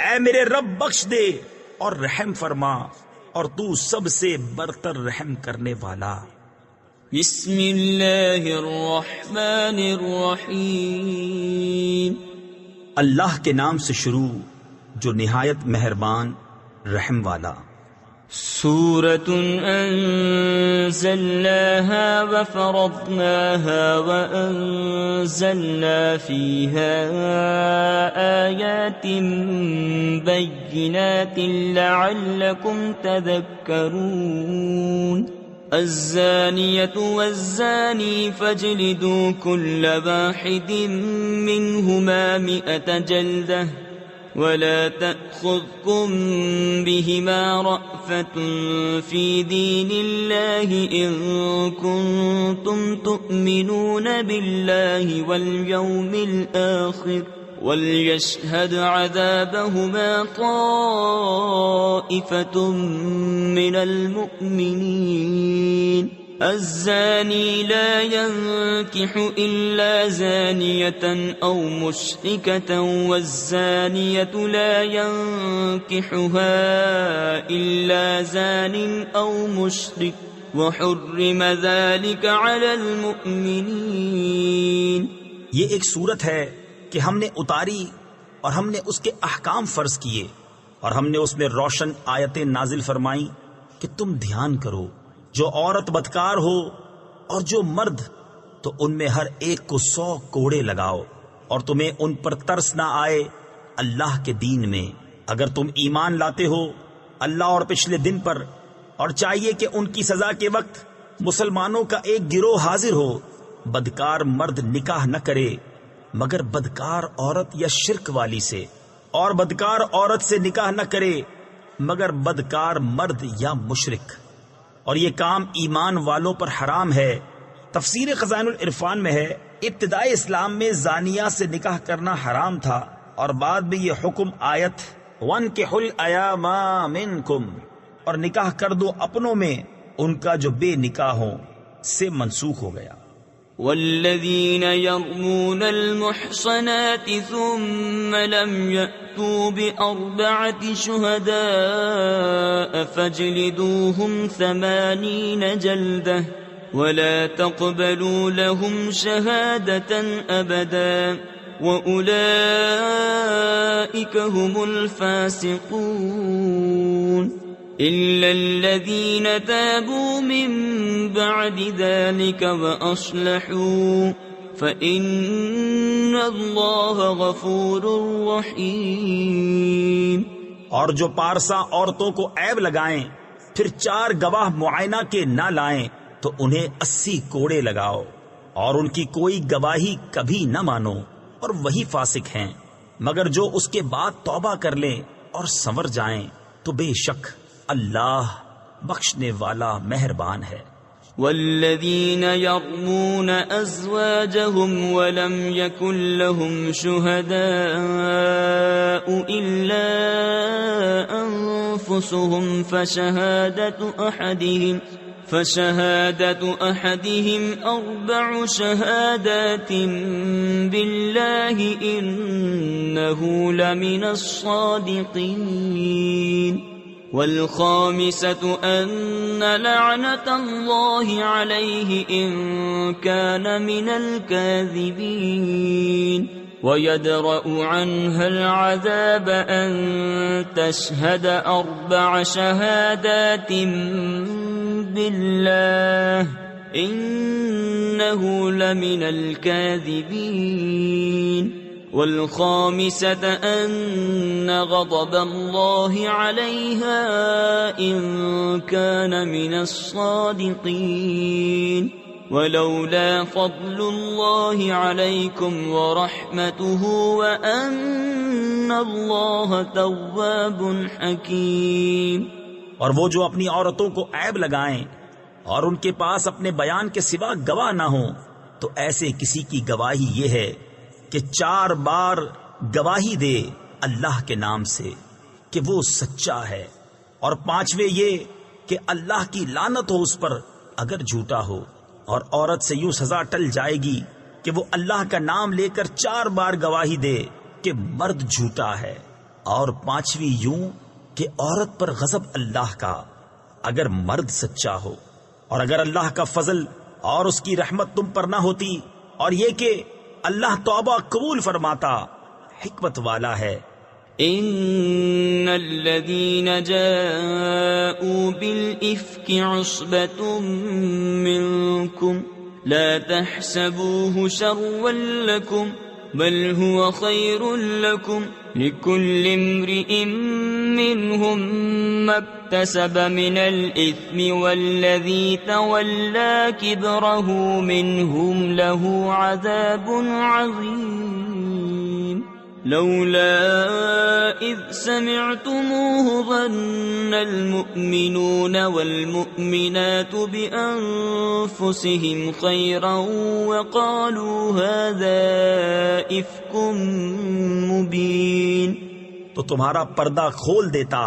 اے میرے رب بخش دے اور رحم فرما، اور تو سب سے برتر رحم کرنے والا۔ بسم اللہ الرحمن الرحیم۔ اللہ کے نام سے شروع جو نہایت مہربان رحم والا۔ سورة أنزلناها وفرضناها وأنزلنا فيها آيات بينات لعلكم تذكرون۔ الزانية والزاني فاجلدوا كل واحد منهما 100 جلدة ولا تأخذكم بهما رأفة في دين الله إن كنتم تؤمنون بالله واليوم الآخر وليشهد عذابهما طائفة من المؤمنين۔ الزاني لا ينكح إلا زانية أو مشركة والزانية لا ينكحها إلا زان أو مشرك وحرم ذلك على المؤمنين۔ یہ ایک صورت ہے کہ ہم نے اتاری اور ہم نے اس کے احکام فرض کیے، اور ہم نے اس میں روشن آیتیں نازل فرمائیں کہ تم دھیان کرو، جو عورت بدکار ہو اور جو مرد، تو ان میں ہر ایک کو 100 کوڑے لگاؤ، اور تمہیں ان پر ترس نہ آئے اللہ کے دین میں، اگر تم ایمان لاتے ہو اللہ اور پچھلے دن پر۔ اور چاہیے کہ ان کی سزا کے وقت مسلمانوں کا ایک گروہ حاضر ہو، بدکار مرد نکاح نہ کرے مگر بدکار عورت یا شرک والی سے، اور بدکار عورت سے نکاح نہ کرے مگر بدکار مرد یا مشرک، اور یہ کام ایمان والوں پر حرام ہے۔ تفسیر خزائن العرفان میں ہے ابتدائی اسلام میں زانیہ سے نکاح کرنا حرام تھا، اور بعد میں یہ حکم آیت وَانْكِحُوا الْأَيَامَ مِنْكُمْ اور نکاح کر دو اپنوں میں ان کا جو بے نکاح ہوں سے منسوخ ہو گیا۔ والذین یرمون المحصنات ثم لم یأتوا بأربعة شهداء فاجلدوهم 80 جلدة ولا تقبلوا لهم شهادة أبدا وأولئك هم الفاسقون إلا الذين تابوا من بعد ذلك وأصلحوا فإن الله غفور رحيم۔ اور جو پارسا عورتوں کو عیب لگائیں پھر 4 گواہ معائنہ کے نہ لائیں تو انہیں 80 کوڑے لگاؤ، اور ان کی کوئی گواہی کبھی نہ مانو، اور وہی فاسق ہیں، مگر جو اس کے بعد توبہ کر لیں اور سنور جائیں تو بے شک اللہ بخشنے والا مہربان ہے۔ والذین یرمون ازواجهم ولم یکن لهم شهداء الا انفسهم فشهادة أحدهم 4 شهادات بالله إنه لمن الصادقين والخامسة أن لعنة الله عليه إن كان من الكاذبين ويدرأ عنها العذاب أن تشهد 4 شهادات بالله إنه لمن الكاذبين والخامسة أن غضب الله عليها إن كان من الصادقين ولولا فضل الله عليكم ورحمته وأن الله تواب حكيم. اور وہ جو اپنی عورتوں کو عیب لگائیں اور ان کے پاس اپنے بیان کے سوا گواہ نہ ہوں تو ایسے کسی کی گواہی یہ ہے کہ 4 بار گواہی دے اللہ کے نام سے کہ وہ سچا ہے، اور 5ویں یہ کہ اللہ کی لعنت ہو اس پر اگر جھوٹا ہو. اور عورت سے یوں سزا ٹل جائے گی کہ وہ اللہ کا نام لے کر 4 بار گواہی دے کہ مرد جھوٹا ہے، اور 5ویں یوں کہ عورت پر غضب اللہ کا اگر مرد سچا ہو. اور اگر اللہ کا فضل اور اس کی رحمت تم پر نہ ہوتی، اور یہ کہ اللہ توبہ قبول فرماتا، حکمت والا ہے. ان الذين جاءوا بالإفك عصبة منكم لا تحسبوه شرا لكم بل هو خير لكم لكل امرئ منهم ما اكتسب من الإثم والذي تولى كبره منهم له عذاب عظيم. لولا إذ سمعتموه ظن المؤمنون والمؤمنات بأنفسهم خيرا وقالوا هذا إفك مبين. تو تمہارا پردہ کھول دیتا،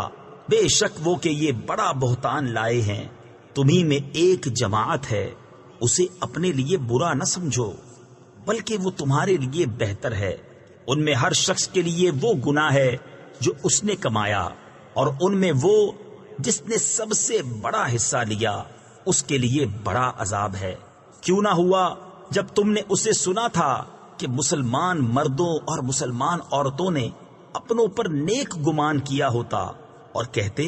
بے شک وہ کہ یہ بڑا بہتان لائے ہیں. تمہیں میں ایک جماعت ہے، اسے اپنے لیے برا نہ سمجھو بلکہ وہ تمہارے لیے بہتر ہے. ان میں ہر شخص کے لیے وہ گناہ ہے جو اس نے کمایا، اور ان میں وہ جس نے سب سے بڑا حصہ لیا اس کے لیے بڑا عذاب ہے. کیوں نہ ہوا جب تم نے اسے سنا تھا کہ مسلمان مردوں اور مسلمان عورتوں نے اپنوں پر نیک گمان کیا ہوتا اور کہتے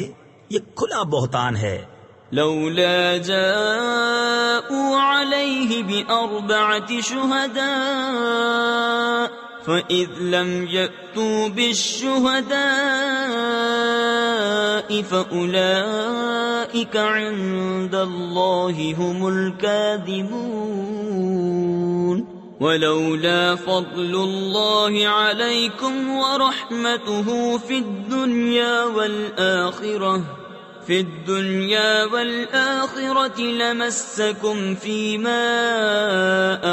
یہ کھلا بہتان ہے. لولا جاءوا عليه ب4 شهداء فإذ لم يأتوا بالشهداء فأولئك عند الله هم الكاذبون. ولولا فضل الله عليكم ورحمته في الدنيا والآخرة لمسكم فيما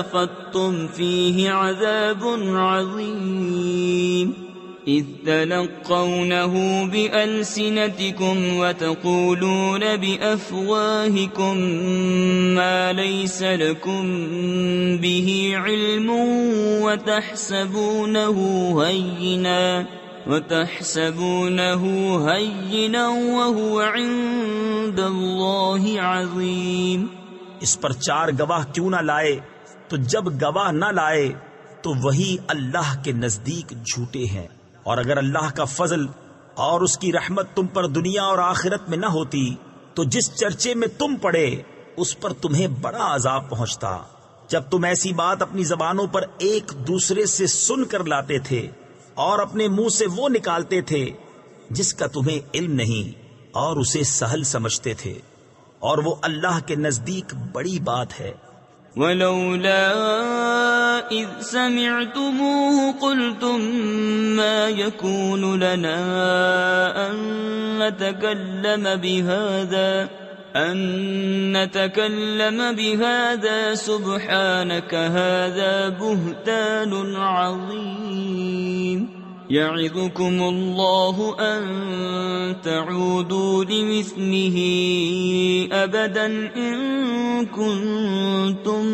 أفضتم فيه عذاب عظيم. إذ تلقونه بألسنتكم وتقولون بأفواهكم ما ليس لكم به علم وتحسبونه هينا وهو عند الله عظيم. اس پر 4 گواہ کیوں نہ لائے؟ تو جب گواہ نہ لائے تو وہی اللہ کے نزدیک جھوٹے ہیں. اور اگر اللہ کا فضل اور اس کی رحمت تم پر دنیا اور آخرت میں نہ ہوتی تو جس چرچے میں تم پڑے اس پر تمہیں بڑا عذاب پہنچتا. جب تم ایسی بات اپنی زبانوں پر ایک دوسرے سے سن کر لاتے تھے اور اپنے منہ سے وہ نکالتے تھے جس کا تمہیں علم نہیں اور اسے سہل سمجھتے تھے، اور وہ اللہ کے نزدیک بڑی بات ہے. ولولا إذ سمعتموه قلتم ما يكون لنا أن نتكلم بهذا سبحانك هذا بهتان عظيم. يعظكم الله أن تعودوا لمثله أبدا إن كنتم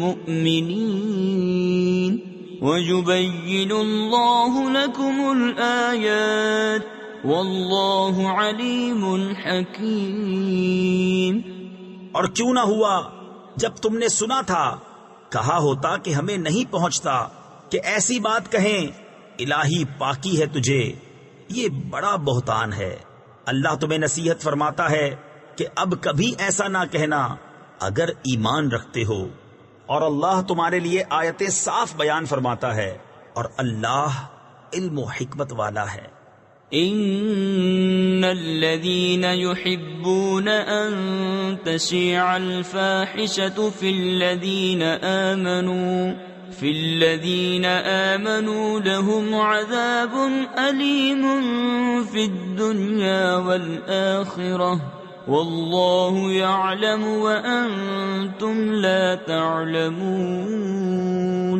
مؤمنين ويبين الله لكم الآيات والله عليم حكيم. اور کیوں نہ ہوا جب تم نے سنا تھا، کہا ہوتا کہ ہمیں نہیں پہنچتا کہ ایسی بات کہیں الہی پاکی ہے تجھے، یہ بڑا بہتان ہے۔ اللہ تمہیں نصیحت فرماتا ہے کہ اب کبھی ایسا نہ کہنا اگر ایمان رکھتے ہو، اور اللہ تمہارے لیے آیتیں صاف بیان فرماتا ہے، اور اللہ علم و حکمت والا ہے۔ ان الذين يحبون ان تشيع الفاحشة في الذين آمنوا لهم عذاب أليم في الدنيا والآخرة والله يعلم وأنتم لا تعلمون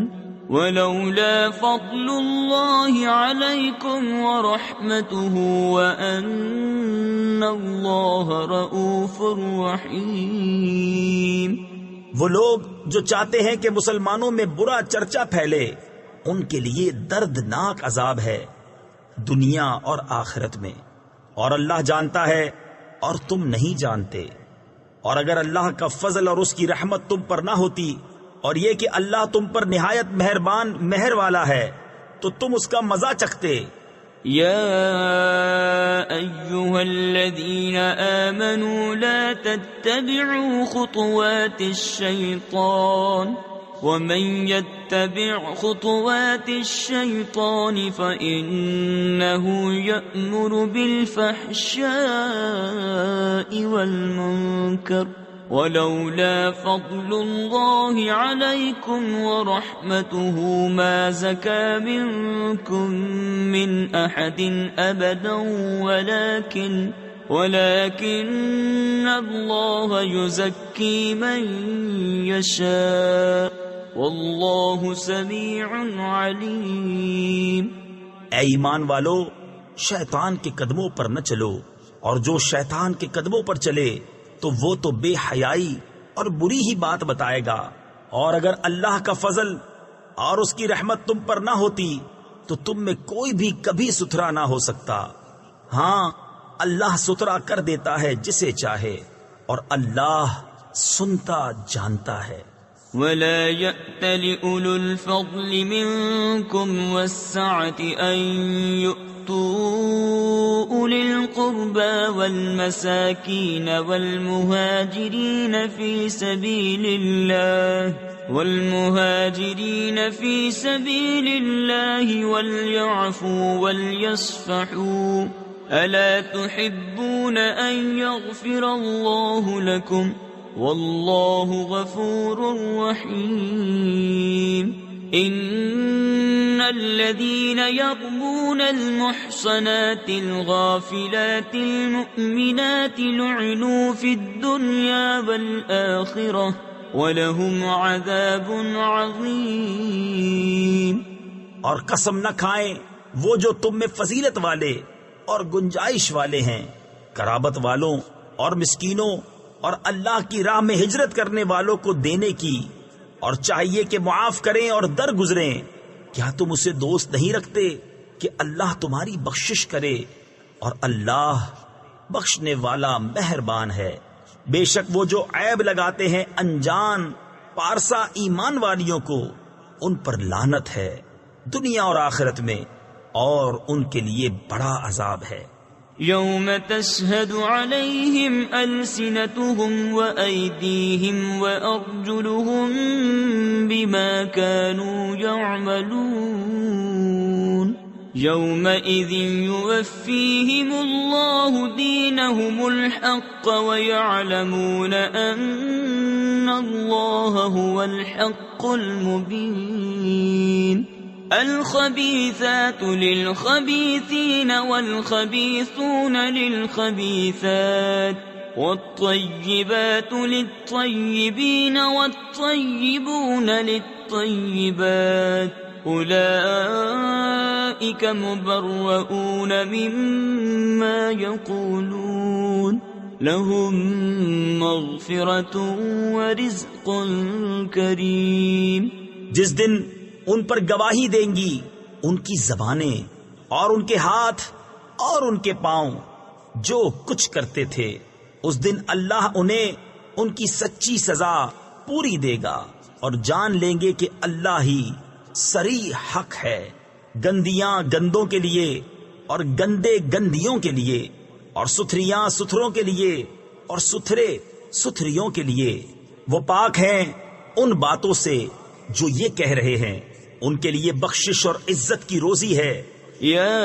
ولولا فضل الله عليكم ورحمته وأن الله رؤوف رحيم۔ وہ لوگ جو چاہتے ہیں کہ مسلمانوں میں برا چرچا پھیلے، ان کے لیے دردناک عذاب ہے دنیا اور آخرت میں، اور اللہ جانتا ہے اور تم نہیں جانتے۔ اور اگر اللہ کا فضل اور اس کی رحمت تم پر نہ ہوتی، اور یہ کہ اللہ تم پر نہایت مہربان مہر والا ہے، تو تم اس کا مزہ چکھتے۔ يا أيها الذين آمنوا لا تتبعوا خطوات الشيطان ومن يتبع خطوات الشيطان فإنه يأمر بالفحشاء والمنكر ولولا فضل الله عليكم ورحمته ما زكى منكم من أحد أبدا ولكن الله يزكي من يشاء والله سميع عليم۔ اے ایمان والو، شیطان کے قدموں پر نہ چلو، اور جو شیطان کے قدموں پر چلے تو وہ تو بے حیائی اور بری ہی بات بتائے گا، اور اگر اللہ کا فضل اور اس کی رحمت تم پر نہ ہوتی تو تم میں کوئی بھی کبھی ستھرا نہ ہو سکتا۔ ہاں، اللہ ستھرا کر دیتا ہے جسے چاہے، اور اللہ سنتا جانتا ہے۔ ولا يأتل أولو الفضل منكم والسعة أن يؤتوا أولي القربى والمساكين والمهاجرين في سبيل الله وليعفوا وليصفحوا ألا تحبون أن يغفر الله لكم والله غفور رحيم۔ إن الذين يرمون المحصنات الغافلات المؤمنات لعنوا في الدنيا والآخرة ولهم عذاب عظيم۔ اور قسم نہ کھائیں وہ جو تم میں فضیلت والے اور گنجائش والے ہیں، قرابت والوں اور مسکینوں اور اللہ کی راہ میں ہجرت کرنے والوں کو دینے کی، اور چاہیے کہ معاف کریں اور در گزریں۔ کیا تم اسے دوست نہیں رکھتے کہ اللہ تمہاری بخشش کرے، اور اللہ بخشنے والا مہربان ہے۔ بے شک وہ جو عیب لگاتے ہیں انجان پارسا ایمان والیوں کو، ان پر لعنت ہے دنیا اور آخرت میں، اور ان کے لیے بڑا عذاب ہے۔ يوم تشهد عليهم ألسنتهم وأيديهم وأرجلهم بما كانوا يعملون يومئذ يوفيهم الله دينهم الحق ويعلمون أن الله هو الحق المبين۔ الخبيثات للخبيثين والخبيثون للخبيثات والطيبات للطيبين والطيبون للطيبات أولئك مبرؤون مما يقولون لهم مغفرة ورزق كريم۔ جس دن ان پر گواہی دیں گی ان کی زبانیں اور ان کے ہاتھ اور ان کے پاؤں جو کچھ کرتے تھے، اس دن اللہ انہیں ان کی سچی سزا پوری دے گا، اور جان لیں گے کہ اللہ ہی سری حق ہے، گندیاں گندوں کے لیے اور گندے گندیوں کے لیے، اور ستھریاں ستھروں کے لیے اور ستھرے ستھریوں کے لیے۔ وہ پاک ہیں ان باتوں سے جو یہ کہہ رہے ہیں، ان کے لیے بخشش اور عزت کی روزی ہے۔ يا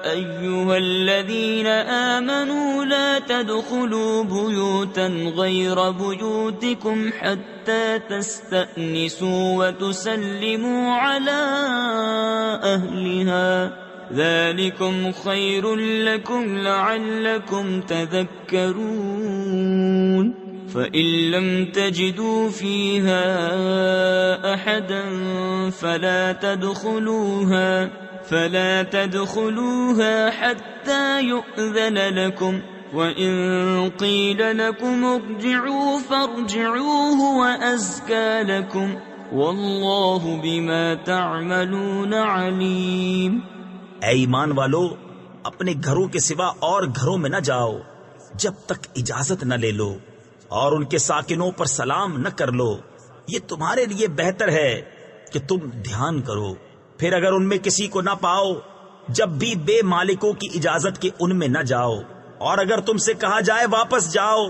أيها الذين آمنوا لا تدخلوا بيوتا غير بيوتكم حتى تستأنسوا وتسلموا على أهلها ذلكم خير لكم لعلكم تذكرون فإن لم تجدوا فيها أحدا فلا تدخلوها حتى يؤذن لكم وإن قيل لكم ارجعوا فارجعوا هو أزكى لكم والله بما تعملون عليم۔ اے ایمان والو، اپنے گھروں کے سوا اور گھروں میں نہ جاؤ جب تک اجازت نہ لے لو، اور ان کے ساکنوں پر سلام نہ کر لو، یہ تمہارے لیے بہتر ہے کہ تم دھیان کرو۔ پھر اگر ان میں کسی کو نہ پاؤ، جب بھی بے مالکوں کی اجازت کے ان میں نہ جاؤ، اور اگر تم سے کہا جائے واپس جاؤ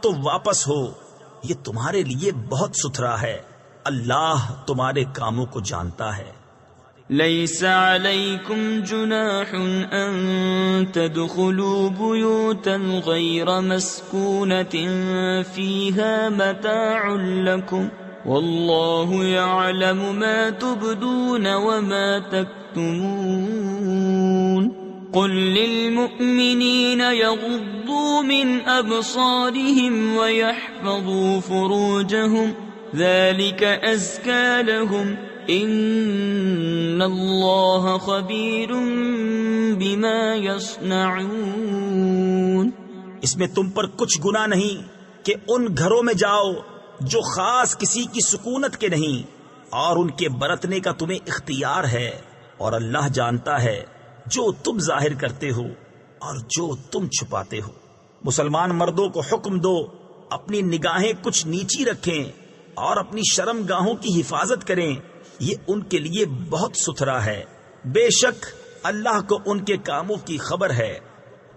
تو واپس ہو، یہ تمہارے لیے بہت ستھرا ہے، اللہ تمہارے کاموں کو جانتا ہے۔ ليس عليكم جناح أن تدخلوا بيوتا غير مسكونة فيها متاع لكم والله يعلم ما تبدون وما تكتمون قل للمؤمنين يغضوا من أبصارهم ويحفظوا فروجهم ذلك أزكى لهم ان اللہ خبیر بما یصنعون۔ اس میں تم پر کچھ گناہ نہیں کہ ان گھروں میں جاؤ جو خاص کسی کی سکونت کے نہیں، اور ان کے برتنے کا تمہیں اختیار ہے، اور اللہ جانتا ہے جو تم ظاہر کرتے ہو اور جو تم چھپاتے ہو۔ مسلمان مردوں کو حکم دو اپنی نگاہیں کچھ نیچی رکھیں اور اپنی شرم گاہوں کی حفاظت کریں، یہ ان کے لیے بہت ستھرا ہے، بے شک اللہ کو ان کے کاموں کی خبر ہے۔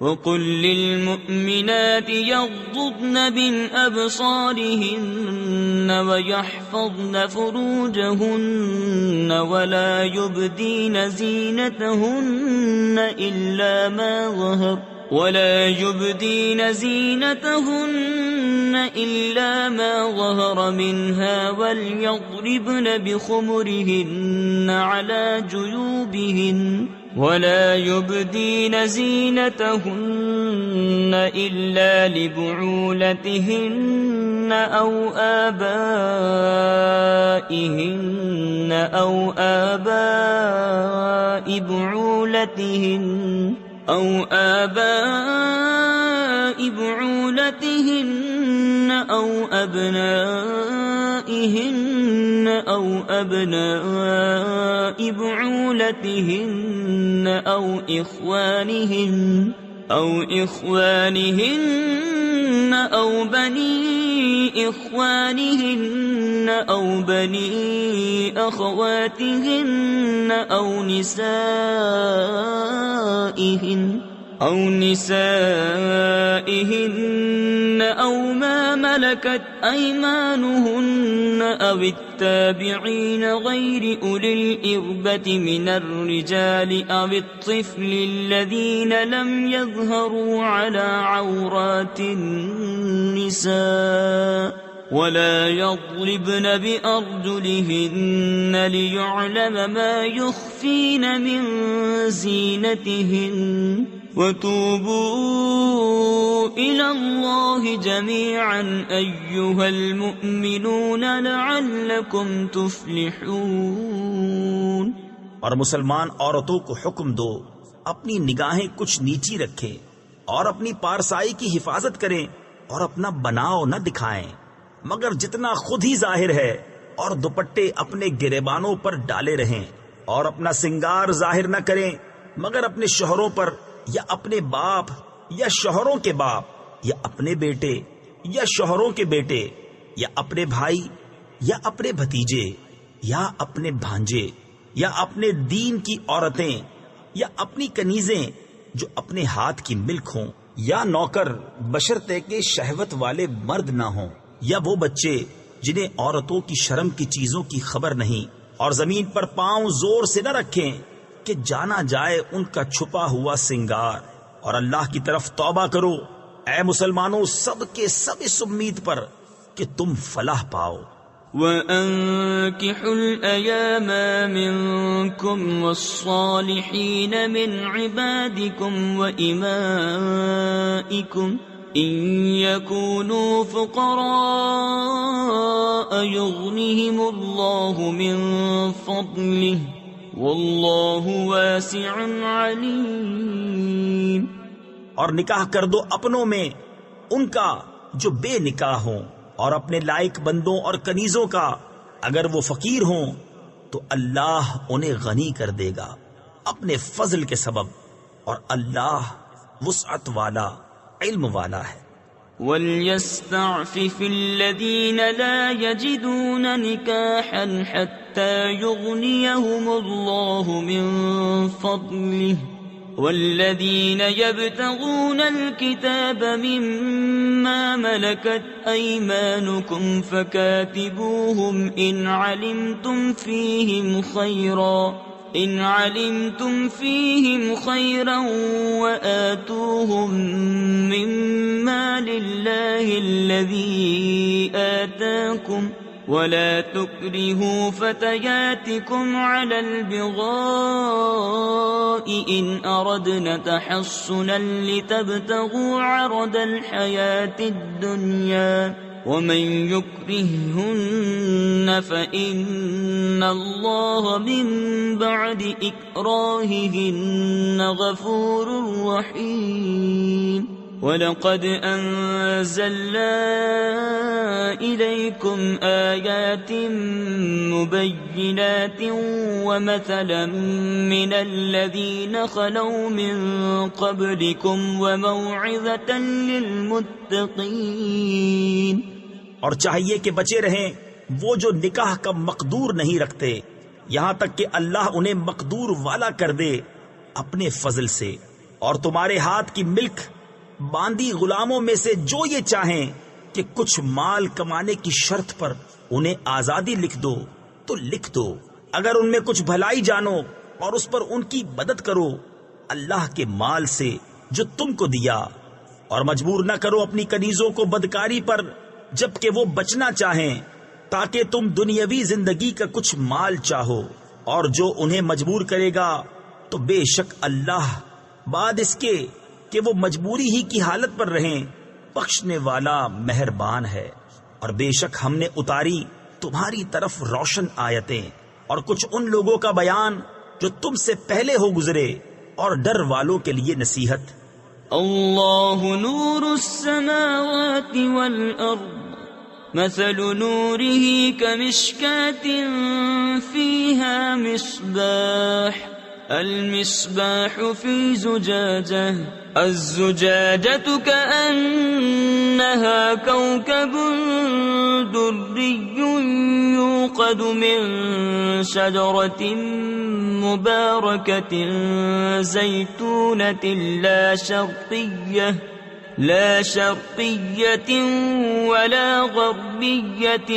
وَقُلْ لِلْمُؤْمِنَاتِ يَغْضُضْنَ مِنْ أَبْصَارِهِنَّ وَيَحْفَظْنَ فُرُوجَهُنَّ وَلَا يُبْدِينَ زِينَتَهُنَّ إِلَّا مَا ظَهَرَ مِنْهَا وَلْيَضْرِبْنَ بِخُمُرِهِنَّ عَلَى جُيُوبِهِنَّ وَلَا يُبْدِينَ زِينَتَهُنَّ إِلَّا لِبُعُولَتِهِنَّ أَوْ آبَائِهِنَّ أَوْ آبَاءِ بعولتهن أو أبنائهن أو أبناء بعولتهن أو إخوانهن أو بني إخوانهن أو بني أخواتهن أو نسائهن أو ما ملكت أيمانهن أو التابعين غير أولي الإربة من الرجال أو الطفل الذين لم يظهروا على عورات النساء ولا يضربن بأرجلهن ليعلم ما يخفين من زينتهن وتوبوا إلى الله جميعا أيها المؤمنون لعلكم تفلحون۔ اور مسلمان عورتوں کو حکم دو اپنی نگاہیں کچھ نیچی رکھیں اور اپنی پارسائی کی حفاظت کریں اور اپنا بناؤ نہ دکھائیں مگر جتنا خود ہی ظاہر ہے، اور دوپٹے اپنے گریبانوں پر ڈالے رہیں، اور اپنا سنگار ظاہر نہ کریں مگر اپنے شوہروں پر یا اپنے باپ یا شوہروں کے باپ یا اپنے بیٹے یا شوہروں کے بیٹے یا اپنے بھائی یا اپنے بھتیجے یا اپنے بھانجے یا اپنے دین کی عورتیں یا اپنی کنیزیں جو اپنے ہاتھ کی ملک ہوں، یا نوکر بشرطے کے شہوت والے مرد نہ ہوں، یا وہ بچے جنہیں عورتوں کی شرم کی چیزوں کی خبر نہیں، اور زمین پر پاؤں زور سے نہ رکھیں کہ جانا جائے ان کا چھپا ہوا سنگار، اور اللہ کی طرف توبہ کرو اے مسلمانوں، سب کے سب اس امید پر کہ تم فلاح پاؤ۔ وَأَنكِحُوا الْأَيَامَ مِنكُمْ وَالصَّالِحِينَ مِنْ عِبَادِكُمْ وَإِمَائِكُمْ إِنْ يَكُونُوا فُقَرَاءَ يُغْنِهِمُ اللَّهُ مِنْ فَضْلِهِ وَاللَّهُ وَاسِعٌ عَلِيمٌ۔ اور نکاح کر دو اپنوں میں ان کا جو بے نکاح ہوں، اور اپنے لائق بندوں اور کنیزوں کا، اگر وہ فقیر ہوں تو اللہ انہیں غنی کر دے گا اپنے فضل کے سبب، اور اللہ وسعت والا، علم والا ہے۔ وَلْيَسْتَعْفِفِ الَّذِينَ لَا يَجِدُونَ نِكَاحًا حَتَّى يُغْنِيَهُمُ اللَّهُ مِنْ فَضْلِهِ والذين يبتغون الكتاب مما ملكت أيمانكم فكاتبوهم إن علمتم فيهم خيرا وآتوهم مما لله الذي آتاكم ولا تكرهوا فتياتكم على البغاء إن أردنا تحصنا لتبتغوا عرض الحياة الدنيا ومن يكرههن فإن الله من بعد إكراههن غفور رحيم۔ وَلَقَدْ أَنزَلْنَا إِلَيْكُمْ آيَاتٍ مُبَيِّنَاتٍ وَمَثَلًا مِنَ الَّذِينَ خَلَوْا مِن قَبْلِكُمْ وَمَوْعِظَةً لِّلْمُتَّقِينَ۔ اور چاہیے کہ بچے رہیں وہ جو نکاح کا مقدور نہیں رکھتے، یہاں تک کہ اللہ انہیں مقدور والا کر دے اپنے فضل سے، اور تمہارے ہاتھ کی ملک باندی غلاموں میں سے جو یہ چاہیں کہ کچھ مال کمانے کی شرط پر انہیں آزادی لکھ دو تو لکھ دو، اگر ان میں کچھ بھلائی جانو اور اس پر ان کی مدد کرو اللہ کے مال سے جو تم کو دیا، اور مجبور نہ کرو اپنی کنیزوں کو بدکاری پر جبکہ وہ بچنا چاہیں، تاکہ تم دنیاوی زندگی کا کچھ مال چاہو، اور جو انہیں مجبور کرے گا تو بے شک اللہ بعد اس کے کہ وہ مجبوری ہی کی حالت پر رہیں بخشنے والا مہربان ہے۔ اور بے شک ہم نے اتاری تمہاری طرف روشن آیتیں اور کچھ ان لوگوں کا بیان جو تم سے پہلے ہو گزرے، اور ڈر والوں کے لیے نصیحت۔ اللہ نور السماوات والارض مثل نوره كمشكاة فيها مصباح المصباح في زجاجة الزجاجة كأنها كوكب دري يوقد من شجرة مباركة زيتونة لا شرقية ولا غربية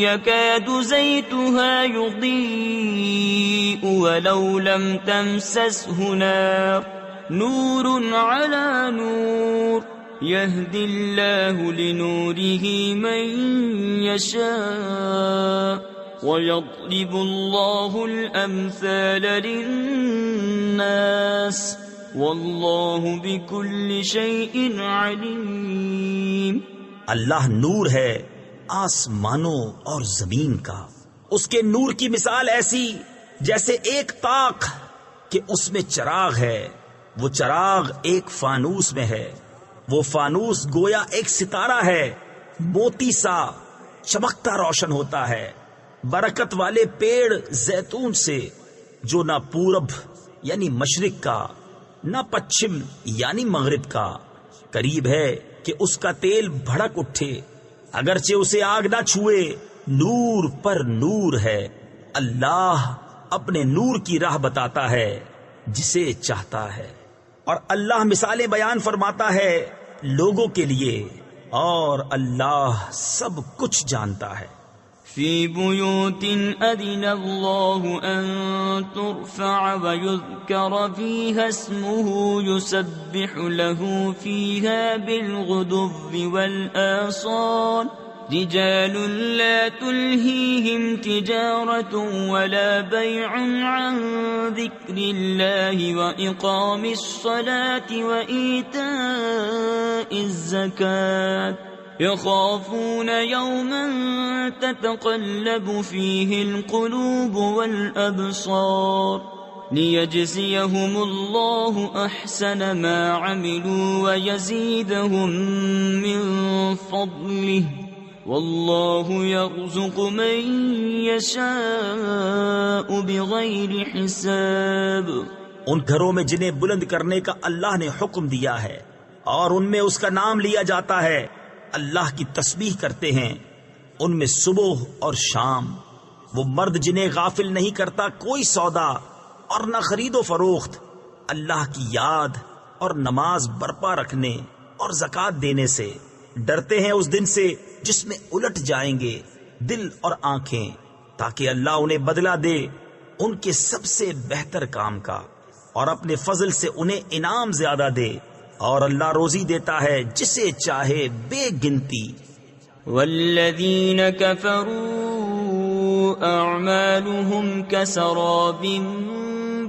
يكاد زيتها يضيء ولو لم تمسسه نار نور على نور يهدي الله لنوره من يشاء ويضرب الله الأمثال للناس واللہ بکل شیء علیم۔ اللہ نور ہے آسمانوں اور زمین کا، اس کے نور کی مثال ایسی جیسے ایک طاق کہ اس میں چراغ ہے، وہ چراغ ایک فانوس میں ہے، وہ فانوس گویا ایک ستارہ ہے، موتی سا چمکتا روشن ہوتا ہے، برکت والے پیڑ زیتون سے جو نہ پورب یعنی مشرق کا نہ پچھم یعنی مغرب کا، قریب ہے کہ اس کا تیل بھڑک اٹھے، اگرچہ اسے آگ نہ چھوئے، نور پر نور ہے، اللہ اپنے نور کی راہ بتاتا ہے جسے چاہتا ہے، اور اللہ مثالیں بیان فرماتا ہے لوگوں کے لیے، اور اللہ سب کچھ جانتا ہے۔ في بيوت أذن الله أن ترفع ويذكر فيها اسمه يسبح له فيها بالغدو والآصال رجال لا تلهيهم تجارة ولا بيع عن ذكر الله وإقام الصلاة وإيتاء الزكاة يخافون يوما تتقلب فيه القلوب والأبصار ليجزيهم الله أحسن ما عملوا ويزيدهم من فضله والله يرزق من يشاء بغير حساب۔ ان گھروں میں جنہیں بلند کرنے کا اللہ نے حکم دیا ہے اور ان میں اس کا نام لیا جاتا ہے، اللہ کی تسبیح کرتے ہیں ان میں صبح اور شام، وہ مرد جنہیں غافل نہیں کرتا کوئی سودا اور نہ خرید و فروخت، اللہ کی یاد اور نماز برپا رکھنے اور زکوٰۃ دینے سے، ڈرتے ہیں اس دن سے جس میں الٹ جائیں گے دل اور آنکھیں، تاکہ اللہ انہیں بدلہ دے ان کے سب سے بہتر کام کا، اور اپنے فضل سے انہیں انعام زیادہ دے، اور اللہ روزی دیتا ہے جسے چاہے بے گنتی۔ والذین کفروا اعمالهم کسراب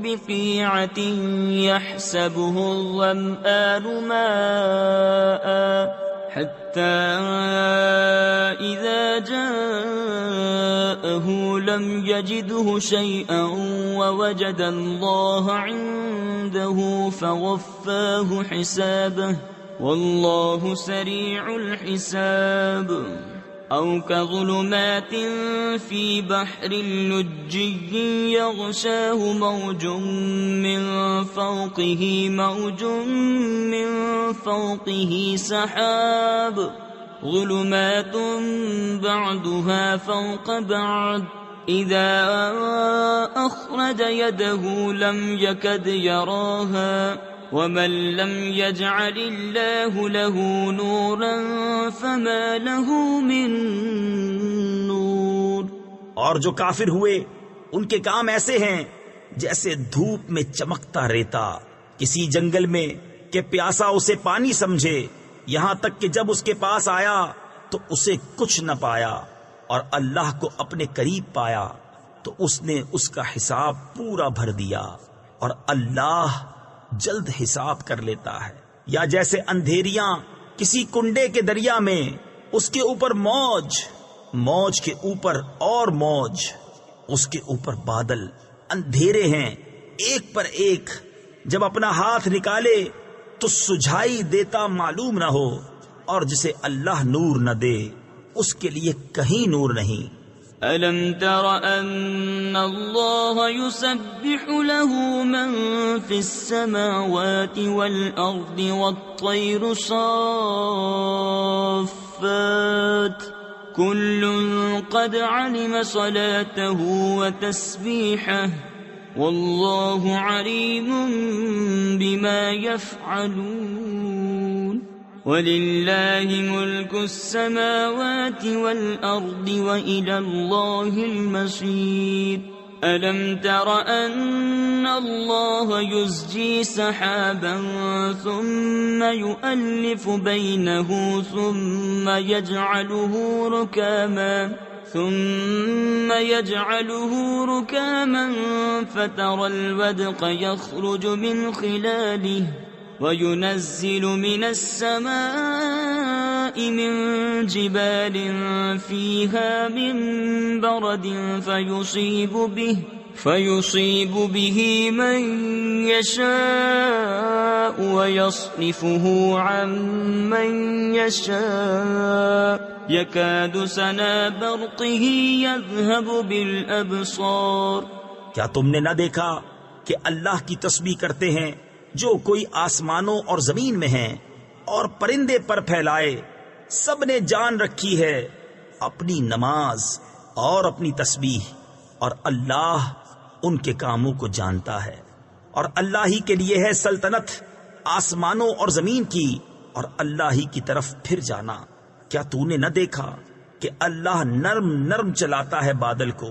بقیعة يحسبه الظمآن ماء حتى إذا جاءه لم يجده شيئا ووجد الله عنده فوفاه حسابه والله سريع الحساب۔ أو كظلمات في بحر لجي يغشاه موج من فوقه سحاب ظلمات بعضها فوق بعض إذا أخرج يده لم يكد يراها ومن لم يجعل الله له نورا فما له من نور۔ اور جو کافر ہوئے ان کے کام ایسے ہیں جیسے دھوپ میں چمکتا ریتا کسی جنگل میں کہ پیاسا اسے پانی سمجھے، یہاں تک کہ جب اس کے پاس آیا تو اسے کچھ نہ پایا، اور اللہ کو اپنے قریب پایا تو اس نے اس کا حساب پورا بھر دیا، اور اللہ جلد حساب کر لیتا ہے۔ یا جیسے اندھیریاں کسی کنڈے کے دریا میں، اس کے اوپر موج، موج کے اوپر اور موج، اس کے اوپر بادل، اندھیرے ہیں ایک پر ایک، جب اپنا ہاتھ نکالے تو سجھائی دیتا معلوم نہ ہو، اور جسے اللہ نور نہ دے اس کے لیے کہیں نور نہیں۔ أَلَمْ تَرَ أَنَّ اللَّهَ يُسَبِّحُ لَهُ مَن فِي السَّمَاوَاتِ وَالْأَرْضِ وَالطَّيْرُ صَافَّاتٍ كُلٌّ قَدْ عَلِمَ صَلَاتَهُ وَتَسْبِيحَهُ وَاللَّهُ عَلِيمٌ بِمَا يَفْعَلُونَ۔ وَلِلَّهِ مُلْكُ السَّمَاوَاتِ وَالْأَرْضِ وَإِلَى اللَّهِ الْمَصِيرُ۔ أَلَمْ تَرَ أَنَّ اللَّهَ يُزْجِي سَحَابًا ثُمَّ يُؤَلِّفُ بَيْنَهُ ثُمَّ يَجْعَلُهُ رُكَامًا فَتَرَى الْوَدْقَ يَخْرُجُ مِنْ خِلَالِهِ وَيُنَزِّلُ مِنَ السَّمَاءِ مِنْ جِبَالٍ فِيهَا مِنْ بَرَدٍ فَيُصِيبُ بِهِ مَنْ يَشَاءُ وَيَصْرِفُهُ عَنْ مَنْ يَشَاءُ يَكَادُ سَنَا بَرْقِهِ يَذْهَبُ بِالْأَبْصَارِ۔ کیا تم نے نہ دیکھا کہ اللہ کی تسبیح کرتے ہیں جو کوئی آسمانوں اور زمین میں ہیں، اور پرندے پر پھیلائے، سب نے جان رکھی ہے اپنی نماز اور اپنی تسبیح، اور اللہ ان کے کاموں کو جانتا ہے، اور اللہ ہی کے لیے ہے سلطنت آسمانوں اور زمین کی، اور اللہ ہی کی طرف پھر جانا۔ کیا تو نے نہ دیکھا کہ اللہ نرم نرم چلاتا ہے بادل کو،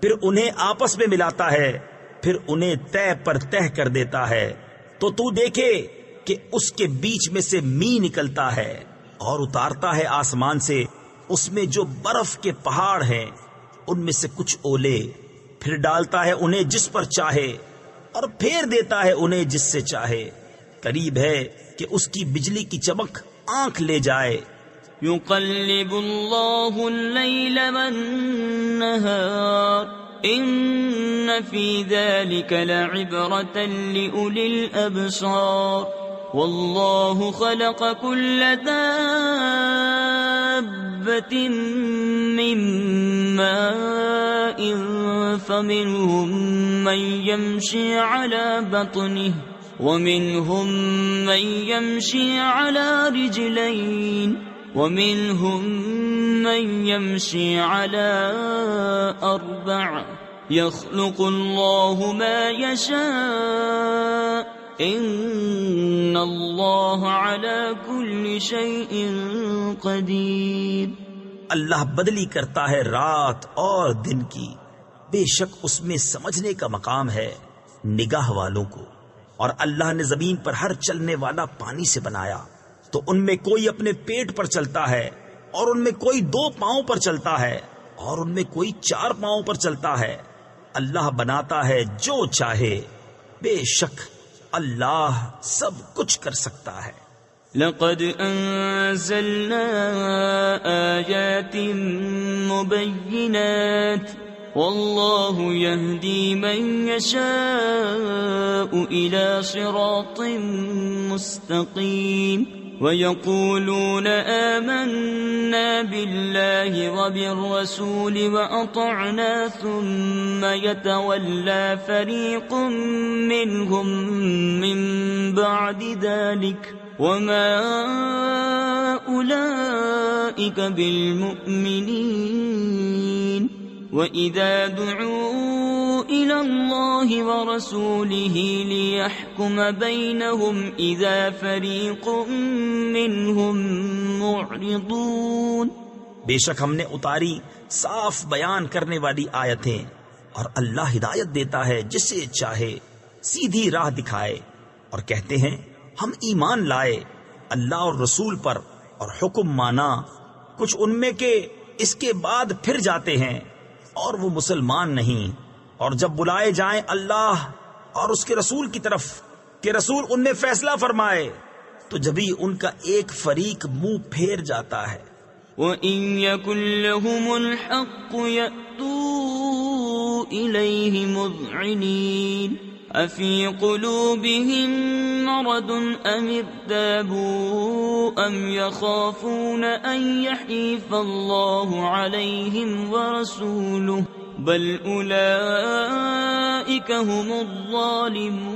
پھر انہیں آپس میں ملاتا ہے، پھر انہیں تہ پر تہ کر دیتا ہے، تو دیکھے کہ اس کے بیچ میں سے می نکلتا ہے، اور اتارتا ہے آسمان سے اس میں جو برف کے پہاڑ ہیں ان میں سے کچھ اولے، پھر ڈالتا ہے انہیں جس پر چاہے اور پھیر دیتا ہے انہیں جس سے چاہے۔ قریب ہے کہ اس کی بجلی کی چمک آنکھ لے جائے۔ يقلب الله الليل والنهار إن في ذلك لعبرة لأولي الأبصار والله خلق كل دابة من ماء فمنهم من يمشي على بطنه ومنهم من يمشي على رجلين ومنهم من يمشي على أربع يخلق الله ما يشاء إن الله على كل شيء قدير۔ اللہ بدلی کرتا ہے رات اور دن کی، بے شک اس میں سمجھنے کا مقام ہے نگاہ والوں کو۔ اور اللہ نے زمین پر ہر چلنے والا پانی سے بنایا، تو ان میں کوئی اپنے پیٹ پر چلتا ہے، اور ان میں کوئی 2 پاؤں پر چلتا ہے، اور ان میں کوئی 4 پاؤں پر چلتا ہے۔ اللہ بناتا ہے جو چاہے، بے شک اللہ سب کچھ کر سکتا ہے۔ لقد انزلنا آیات مبینات واللہ یہدی من یشاء الى صراط مستقیم وَيَقُولُونَ آمَنَّا بِاللَّهِ وَبِالرَّسُولِ وَأَطَعْنَا ثُمَّ يَتَوَلَّى فَرِيقٌ مِّنْهُمْ مِّن بَعْدِ ذَلِكَ وَمَا أُولَئِكَ بِالْمُؤْمِنِينَ وَإِذَا دُعُوا إِلَى اللَّهِ وَرَسُولِهِ لِيَحْكُمَ بَيْنَهُمْ إِذَا فَرِيقٌ مِّنْهُمْ مُعْرِضُونَ۔ بے شک ہم نے اتاری صاف بیان کرنے والی آیتیں، اور اللہ ہدایت دیتا ہے جسے چاہے، سیدھی راہ دکھائے، اور کہتے ہیں ہم ایمان لائے اللہ اور رسول پر اور حکم مانا۔ کچھ ان میں کے اس کے بعد پھر جاتے ہیں اور وہ مسلمان نہیں، اور جب بلائے جائیں اللہ اور اس کے رسول کی طرف کہ رسول ان میں فیصلہ فرمائے، تو جبھی ان کا ایک فریق منہ پھیر جاتا ہے۔ وَإِن يَكُن لَّهُمُ الْحَقُّ يَأْتُوا إِلَيْهِ مُذْعِنِينَ أَفِي قُلُوبِهِم مَّرَضٌ أَمِ ارْتَابُوا أَمْ يَخَافُونَ أَن يَحِيفَ اللَّهُ عَلَيْهِمْ وَرَسُولُهُ بَلْ أُولَئِكَ هُمُ الظَّالِمُونَ۔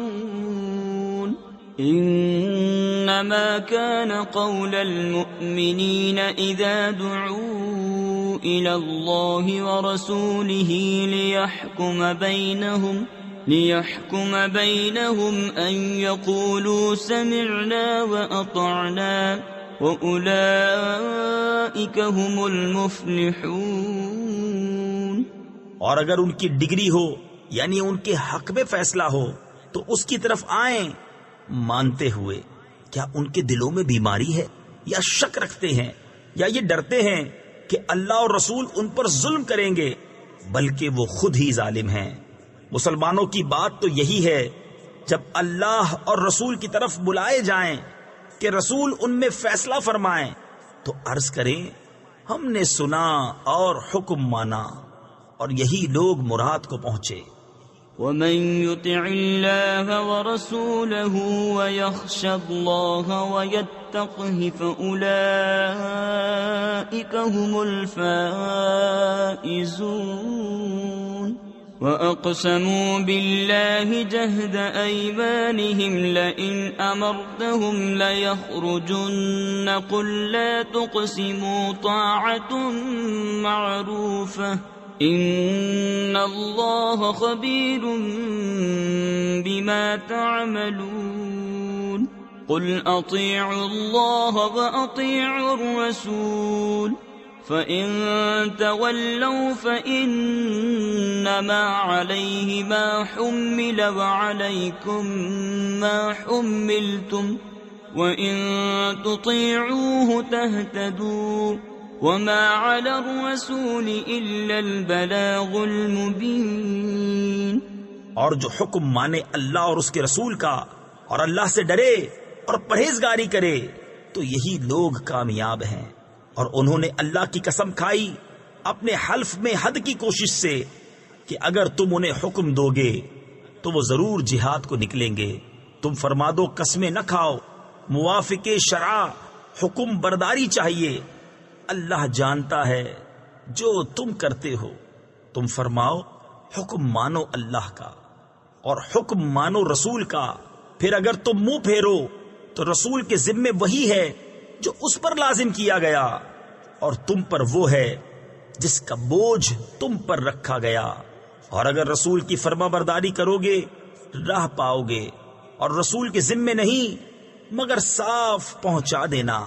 إِنَّمَا كَانَ قَوْلَ الْمُؤْمِنِينَ إِذَا دُعُوا إِلَى اللَّهِ وَرَسُولِهِ لِيَحْكُمَ بَيْنَهُمْ أَن يَقُولُوا سَمِعْنَا وَأَطَعْنَا وَأُولَئِكَ هُمُ الْمُفْلِحُونَ۔ اور اگر ان کی ڈگری ہو، یعنی ان کے حق میں فیصلہ ہو، تو اس کی طرف آئیں مانتے ہوئے۔ کیا ان کے دلوں میں بیماری ہے، یا شک رکھتے ہیں، یا یہ ڈرتے ہیں کہ اللہ اور رسول ان پر ظلم کریں گے؟ بلکہ وہ خود ہی ظالم ہیں۔ مسلمانوں کی بات تو یہی ہے، جب اللہ اور رسول کی طرف بلائے جائیں کہ رسول ان میں فیصلہ فرمائیں، تو عرض کریں ہم نے سنا اور حکم مانا، اور یہی لوگ مراد کو پہنچے۔ وَمَن يُطِعِ اللَّهَ وَرَسُولَهُ وَيَخْشَ اللَّهَ وَيَتَّقْهِ فَأُولَئِكَ هُمُ الْفَائِزُونَ۔ وَأَقْسَمُوا بِاللَّهِ جَهْدَ أَيْمَانِهِمْ لَئِنْ أَمَرْتَهُمْ لَيَخْرُجُنَّ قُل لَّا تُقْسِمُوا طَاعَةٌ مَّعْرُوفَةٌ إن الله خبير بما تعملون قل أطيعوا الله وأطيعوا الرسول فإن تولوا فإنما عليه ما حمل وعليكم ما حملتم وإن تطيعوه تهتدوا وما على الرسول إلا البلاغ المبين. اور جو حکم مانے اللہ اور اس کے رسول کا اور اللہ سے ڈرے اور پرہیزگاری کرے تو یہی لوگ کامیاب ہیں. اور انہوں نے اللہ کی قسم کھائی اپنے حلف میں حد کی کوشش سے کہ اگر تم انہیں حکم دو گے تو وہ ضرور جہاد کو نکلیں گے. تم فرما دو قسمیں نہ کھاؤ، موافق شرع حکم برداری چاہیے. اللہ جانتا ہے جو تم کرتے ہو. تم فرماؤ حکم مانو اللہ کا اور حکم مانو رسول کا. پھر اگر تم منہ پھیرو تو رسول کے ذمے وہی ہے جو اس پر لازم کیا گیا اور تم پر وہ ہے جس کا بوجھ تم پر رکھا گیا. اور اگر رسول کی فرما برداری کرو گے راہ پاؤ گے، اور رسول کے ذمے نہیں مگر صاف پہنچا دینا.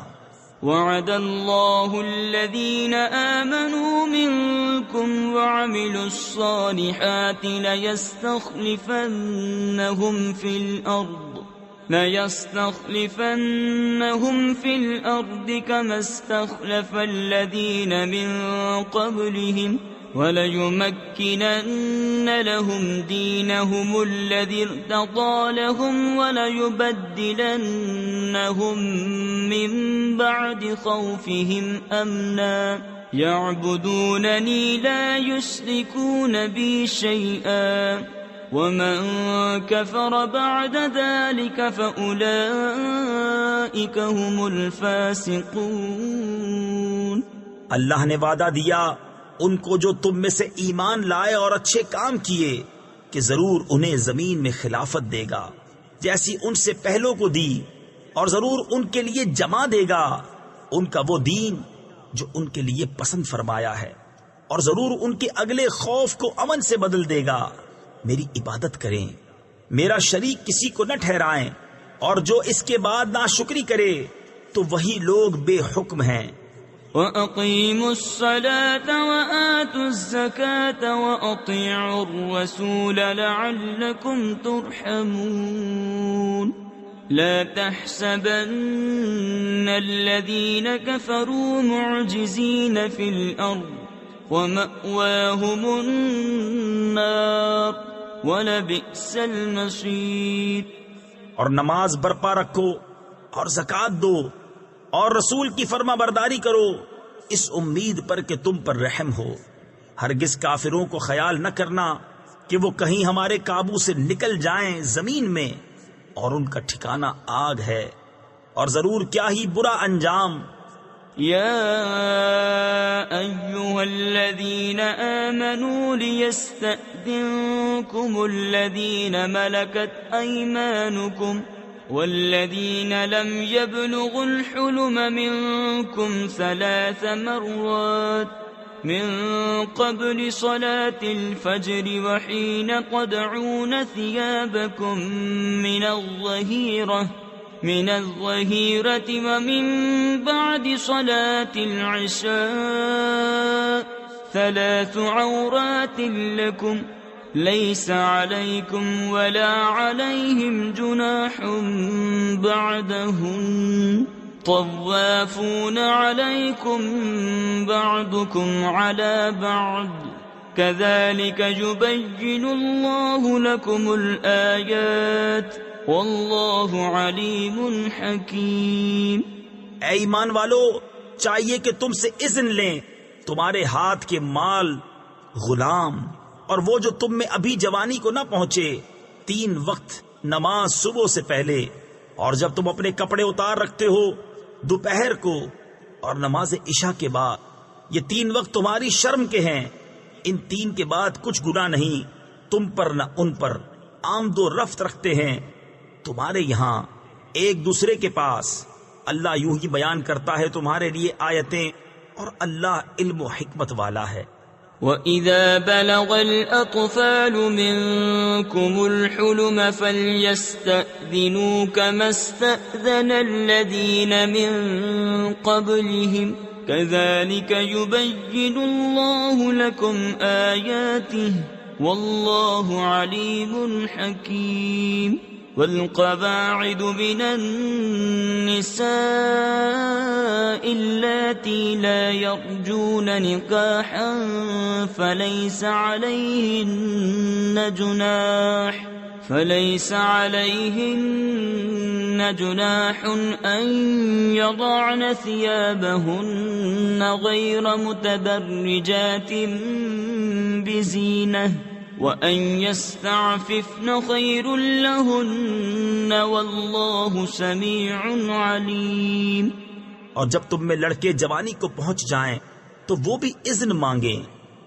وعد الله الذين آمنوا منكم وعملوا الصالحات ليستخلفنهم في الأرض كما استخلف الذين من قبلهم وليمكنن لهم دينهم الذي ارتضى لهم وليبدلنهم من بعد خوفهم أمنا يعبدونني لا يشركون بي شيئا ومن كفر بعد ذلك فأولئك هم الفاسقون. اللہ نے وعدہ دیا ان کو جو تم میں سے ایمان لائے اور اچھے کام کیے کہ ضرور انہیں زمین میں خلافت دے گا جیسی ان سے پہلوں کو دی، اور ضرور ان کے لیے جما دے گا ان کا وہ دین جو ان کے لیے پسند فرمایا ہے، اور ضرور ان کے اگلے خوف کو امن سے بدل دے گا. میری عبادت کریں، میرا شریک کسی کو نہ ٹھہرائیں، اور جو اس کے بعد ناشکری کرے تو وہی لوگ بے حکم ہیں. وَأَقِيمُوا الصَّلَاةَ وَآتُوا الزَّكَاةَ وَأَطِيعُوا الرَّسُولَ لَعَلَّكُمْ تُرْحَمُونَ. لا تحسبن الذين كفروا معجزين في الأرض ومأواهم النار وَلَبِئْسَ الْمَصِيرُ. اور نماز برپا رکھو اور زکوٰۃ دو اور رسول کی فرما برداری کرو اس امید پر کہ تم پر رحم ہو. ہرگز کافروں کو خیال نہ کرنا کہ وہ کہیں ہمارے قابو سے نکل جائیں زمین میں، اور ان کا ٹھکانہ آگ ہے، اور ضرور کیا ہی برا انجام. یا ایھا الذین آمنوا لیستأذنکم الذین ملکت ایمانکم والذین لم يبلغوا الحلم منکم 3 مرات من قبل صلاة الفجر وحين تضعون ثيابكم من الظهيرة ومن بعد صلاة العشاء 3 عورات لكم ليس عليكم ولا عليهم جناح بعدهن طوافون عليكم بعضكم على بعض كذلك يبين الله لكم الآيات والله عليم حكيم. اے ایمان والو، چاہیے کہ تم سے اذن لیں تمہارے ہاتھ کے مال، غلام اور وہ جو تم میں ابھی جوانی کو نہ پہنچے، 3 وقت نماز صبح سے پہلے، اور جب تم اپنے کپڑے اتار رکھتے ہو دوپہر کو اور نماز عشاء کے بعد. یہ 3 وقت تمہاری شرم کے ہیں. ان 3 کے بعد کچھ گناہ نہیں تم پر نہ ان پر. آمد و رفت رکھتے ہیں تمہارے یہاں ایک دوسرے کے پاس. اللہ یوں ہی بیان کرتا ہے تمہارے لیے آیتیں، اور اللہ علم و حکمت والا ہے. وَإِذَا بَلَغَ الْأَطْفَالُ مِنكُمُ الْحُلُمَ فَلْيَسْتَأْذِنُوا كَمَا اسْتَأْذَنَ الَّذِينَ مِن قَبْلِهِمْ كَذَلِكَ يُبَيِّنُ اللَّهُ لَكُمْ آيَاتِهِ وَاللَّهُ عَلِيمٌ حَكِيمٌ والقواعد من النساء اللاتي لا يرجون نكاحا فليس عليهن جناح أن يضعن ثيابهن غير متبرجات بزينة وَأَن يَسْتَعْفِفْنَ خَيْرٌ لَّهُنَّ وَاللَّهُ سَمِيعٌ عَلِيمٌ۔ اور جب تم میں لڑکے جوانی کو پہنچ جائیں تو وہ بھی اذن مانگیں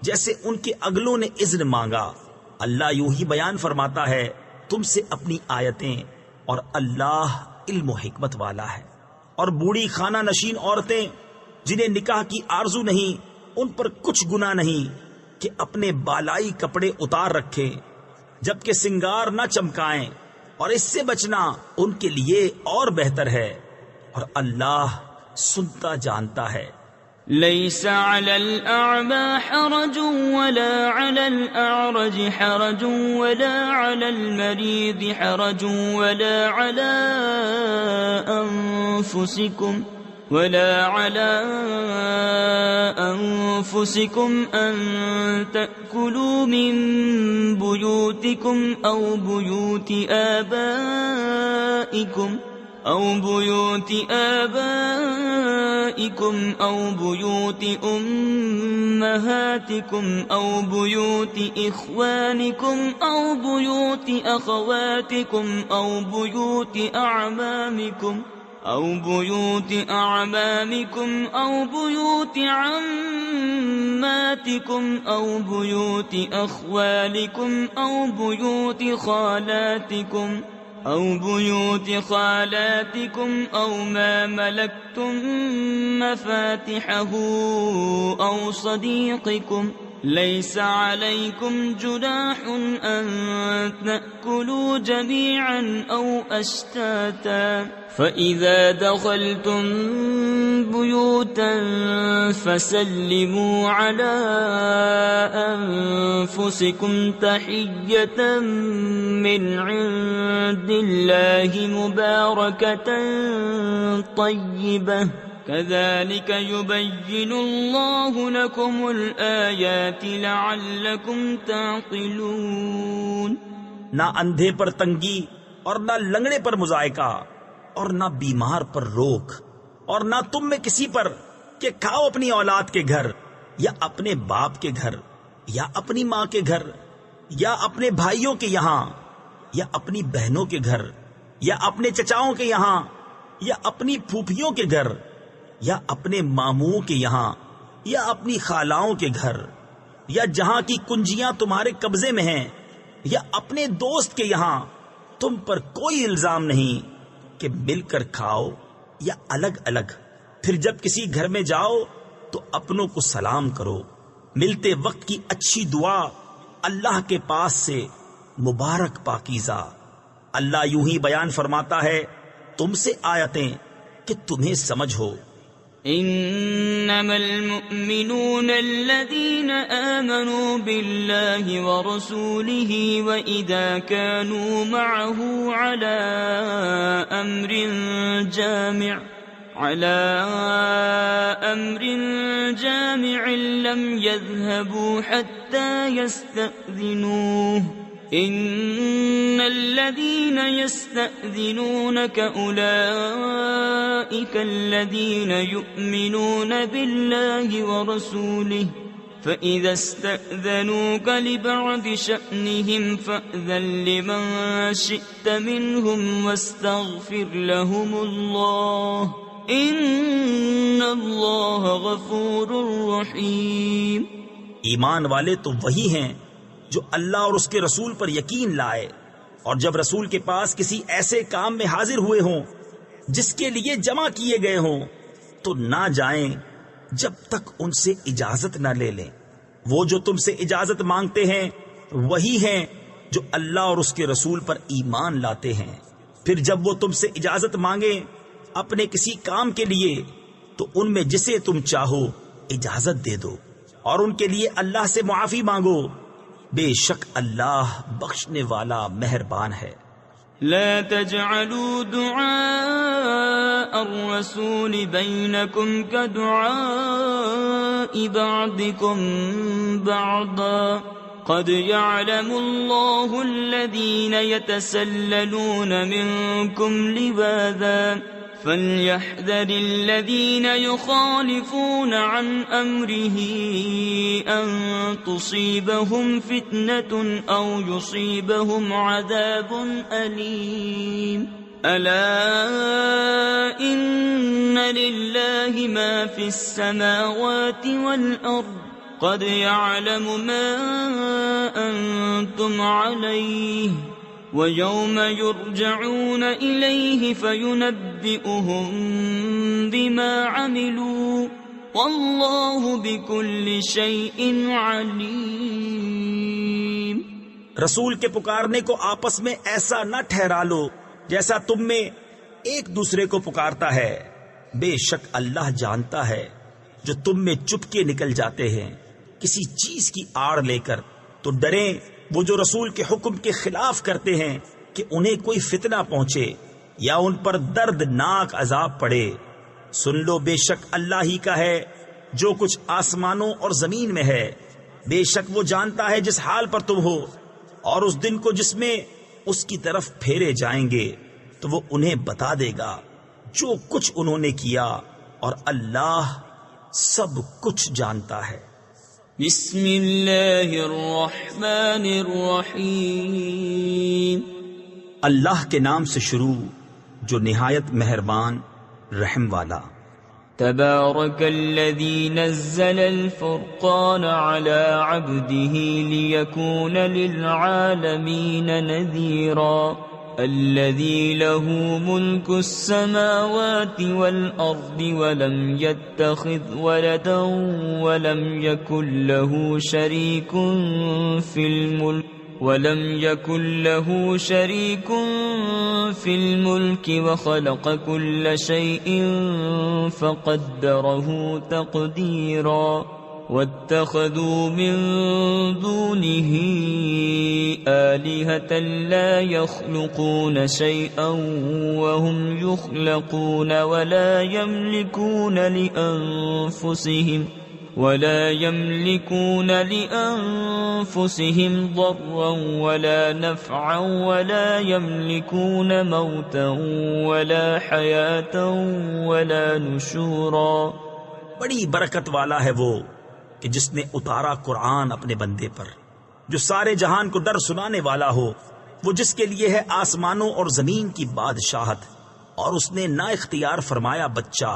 جیسے ان کے اگلوں نے اذن مانگا۔ اللہ یوں ہی بیان فرماتا ہے تم سے اپنی آیتیں، اور اللہ علم و حکمت والا ہے۔ اور بوڑھی خانہ نشین عورتیں جنہیں نکاح کی آرزو نہیں، ان پر کچھ گناہ نہیں کہ اپنے بالائی کپڑے اتار رکھیں جبکہ سنگار نہ چمکائیں، اور اس سے بچنا ان کے لیے اور بہتر ہے، اور اللہ سنتا جانتا ہے۔ ليس على الأعمى حرج ولا على الأعرج حرج ولا على المريض حرج ولا على أنفسكم أن تأكلوا من بيوتكم أو بيوت آبائكم أو بيوت أمهاتكم أو بيوت إخوانكم أو بيوت أخواتكم أو بيوت أعمامكم أو بيوت عماتكم أو بيوت أخوالكم أو بيوت خالاتكم أو ما ملكتم مفاتحه أو صديقكم ليس عليكم جناح أن تأكلوا جميعا أو أشتاتا فإذا دخلتم بيوتا فسلموا على أنفسكم تحية من عند الله مباركة طيبة كذلك يبين الله لكم الآيات لعلكم تعقلون۔ نہ اندھے پر تنگی اور نہ لنگڑے پر مضائقہ اور نہ بیمار پر روک، اور نہ تم میں کسی پر کہ کھاؤ اپنی اولاد کے گھر یا اپنے باپ کے گھر یا اپنی ماں کے گھر یا اپنے بھائیوں کے یہاں یا اپنی بہنوں کے گھر یا اپنے چچاؤں کے یہاں یا اپنی پھوپھیوں کے گھر یا اپنے ماموں کے یہاں یا اپنی خالاؤں کے گھر یا جہاں کی کنجیاں تمہارے قبضے میں ہیں یا اپنے دوست کے یہاں، تم پر کوئی الزام نہیں کہ مل کر کھاؤ یا الگ الگ۔ پھر جب کسی گھر میں جاؤ تو اپنوں کو سلام کرو۔ ملتے وقت کی اچھی دعا اللہ کے پاس سے مبارک پاکیزہ۔ اللہ یوں ہی بیان فرماتا ہے تم سے آیتیں کہ تمہیں سمجھ ہو۔ انما المؤمنون الذين آمنوا بالله ورسوله واذا كانوا معه على امر جامع لم يذهبوا حتى يستأذنوه ان الذين يستأذنونك اولئك الذين يؤمنون بالله ورسوله فإذا استأذنوك لبعض شأنهم فأذن لمن شئت منهم واستغفر لهم الله إن الله غفور رحيم۔ ایمان والے تو وہی ہیں جو اللہ اور اس کے رسول پر یقین لائے، اور جب رسول کے پاس کسی ایسے کام میں حاضر ہوئے ہوں جس کے لیے جمع کیے گئے ہوں تو نہ جائیں جب تک ان سے اجازت نہ لے لیں، وہ جو تم سے اجازت مانگتے ہیں وہی ہیں جو اللہ اور اس کے رسول پر ایمان لاتے ہیں۔ پھر جب وہ تم سے اجازت مانگیں اپنے کسی کام کے لیے تو ان میں جسے تم چاہو اجازت دے دو، اور ان کے لیے اللہ سے معافی مانگو، بے شک اللہ بخشنے والا مہربان ہے۔ لا تجعلوا دعاء الرسول بينكم كدعاء بعضكم بعضا قد يعلم الله الذين يتسللون منكم لواذا فليحذر الذين يخالفون عن أمره أن تصيبهم فتنة أو يصيبهم عذاب أليم ألا إن لله ما في السماوات والأرض قد يعلم ما أنتم عليه وَيَوْمَ يُرْجَعُونَ إِلَيْهِ فَيُنَبِّئُهُم بِمَا عَمِلُوا وَاللَّهُ بِكُلِّ شَيْءٍ عَلِيمٌ۔ رسول کے پکارنے کو آپس میں ایسا نہ ٹھہرا لو جیسا تم میں ایک دوسرے کو پکارتا ہے، بے شک اللہ جانتا ہے جو تم میں چپکے نکل جاتے ہیں کسی چیز کی آڑ لے کر، تو ڈریں وہ جو رسول کے حکم کے خلاف کرتے ہیں کہ انہیں کوئی فتنہ پہنچے یا ان پر دردناک عذاب پڑے۔ سن لو بے شک اللہ ہی کا ہے جو کچھ آسمانوں اور زمین میں ہے، بے شک وہ جانتا ہے جس حال پر تم ہو، اور اس دن کو جس میں اس کی طرف پھیرے جائیں گے تو وہ انہیں بتا دے گا جو کچھ انہوں نے کیا، اور اللہ سب کچھ جانتا ہے۔ بسم اللہ الرحمن الرحیم، اللہ کے نام سے شروع جو نہایت مہربان رحم والا۔ تبارک الذی نزل الفرقان على عبده ليكون للعالمین نذیرا الذي له ملك السماوات والأرض ولم يتخذ ولدا ولم يكن له شريك في الملك وخلق كل شيء فقدره تقديرا واتخذوا من دونه آلهة لا يخلقون شيئا وهم يخلقون ولا يملكون لأنفسهم ضرا ولا نفعا ولا يملكون موتا ولا حياة ولا نشورا۔ بڑی برکت والا ہے وہ کہ جس نے اتارا قرآن اپنے بندے پر، جو سارے جہان کو ڈر سنانے والا ہو، وہ جس کے لیے ہے آسمانوں اور زمین کی بادشاہت، اور اس نے نا اختیار فرمایا بچہ،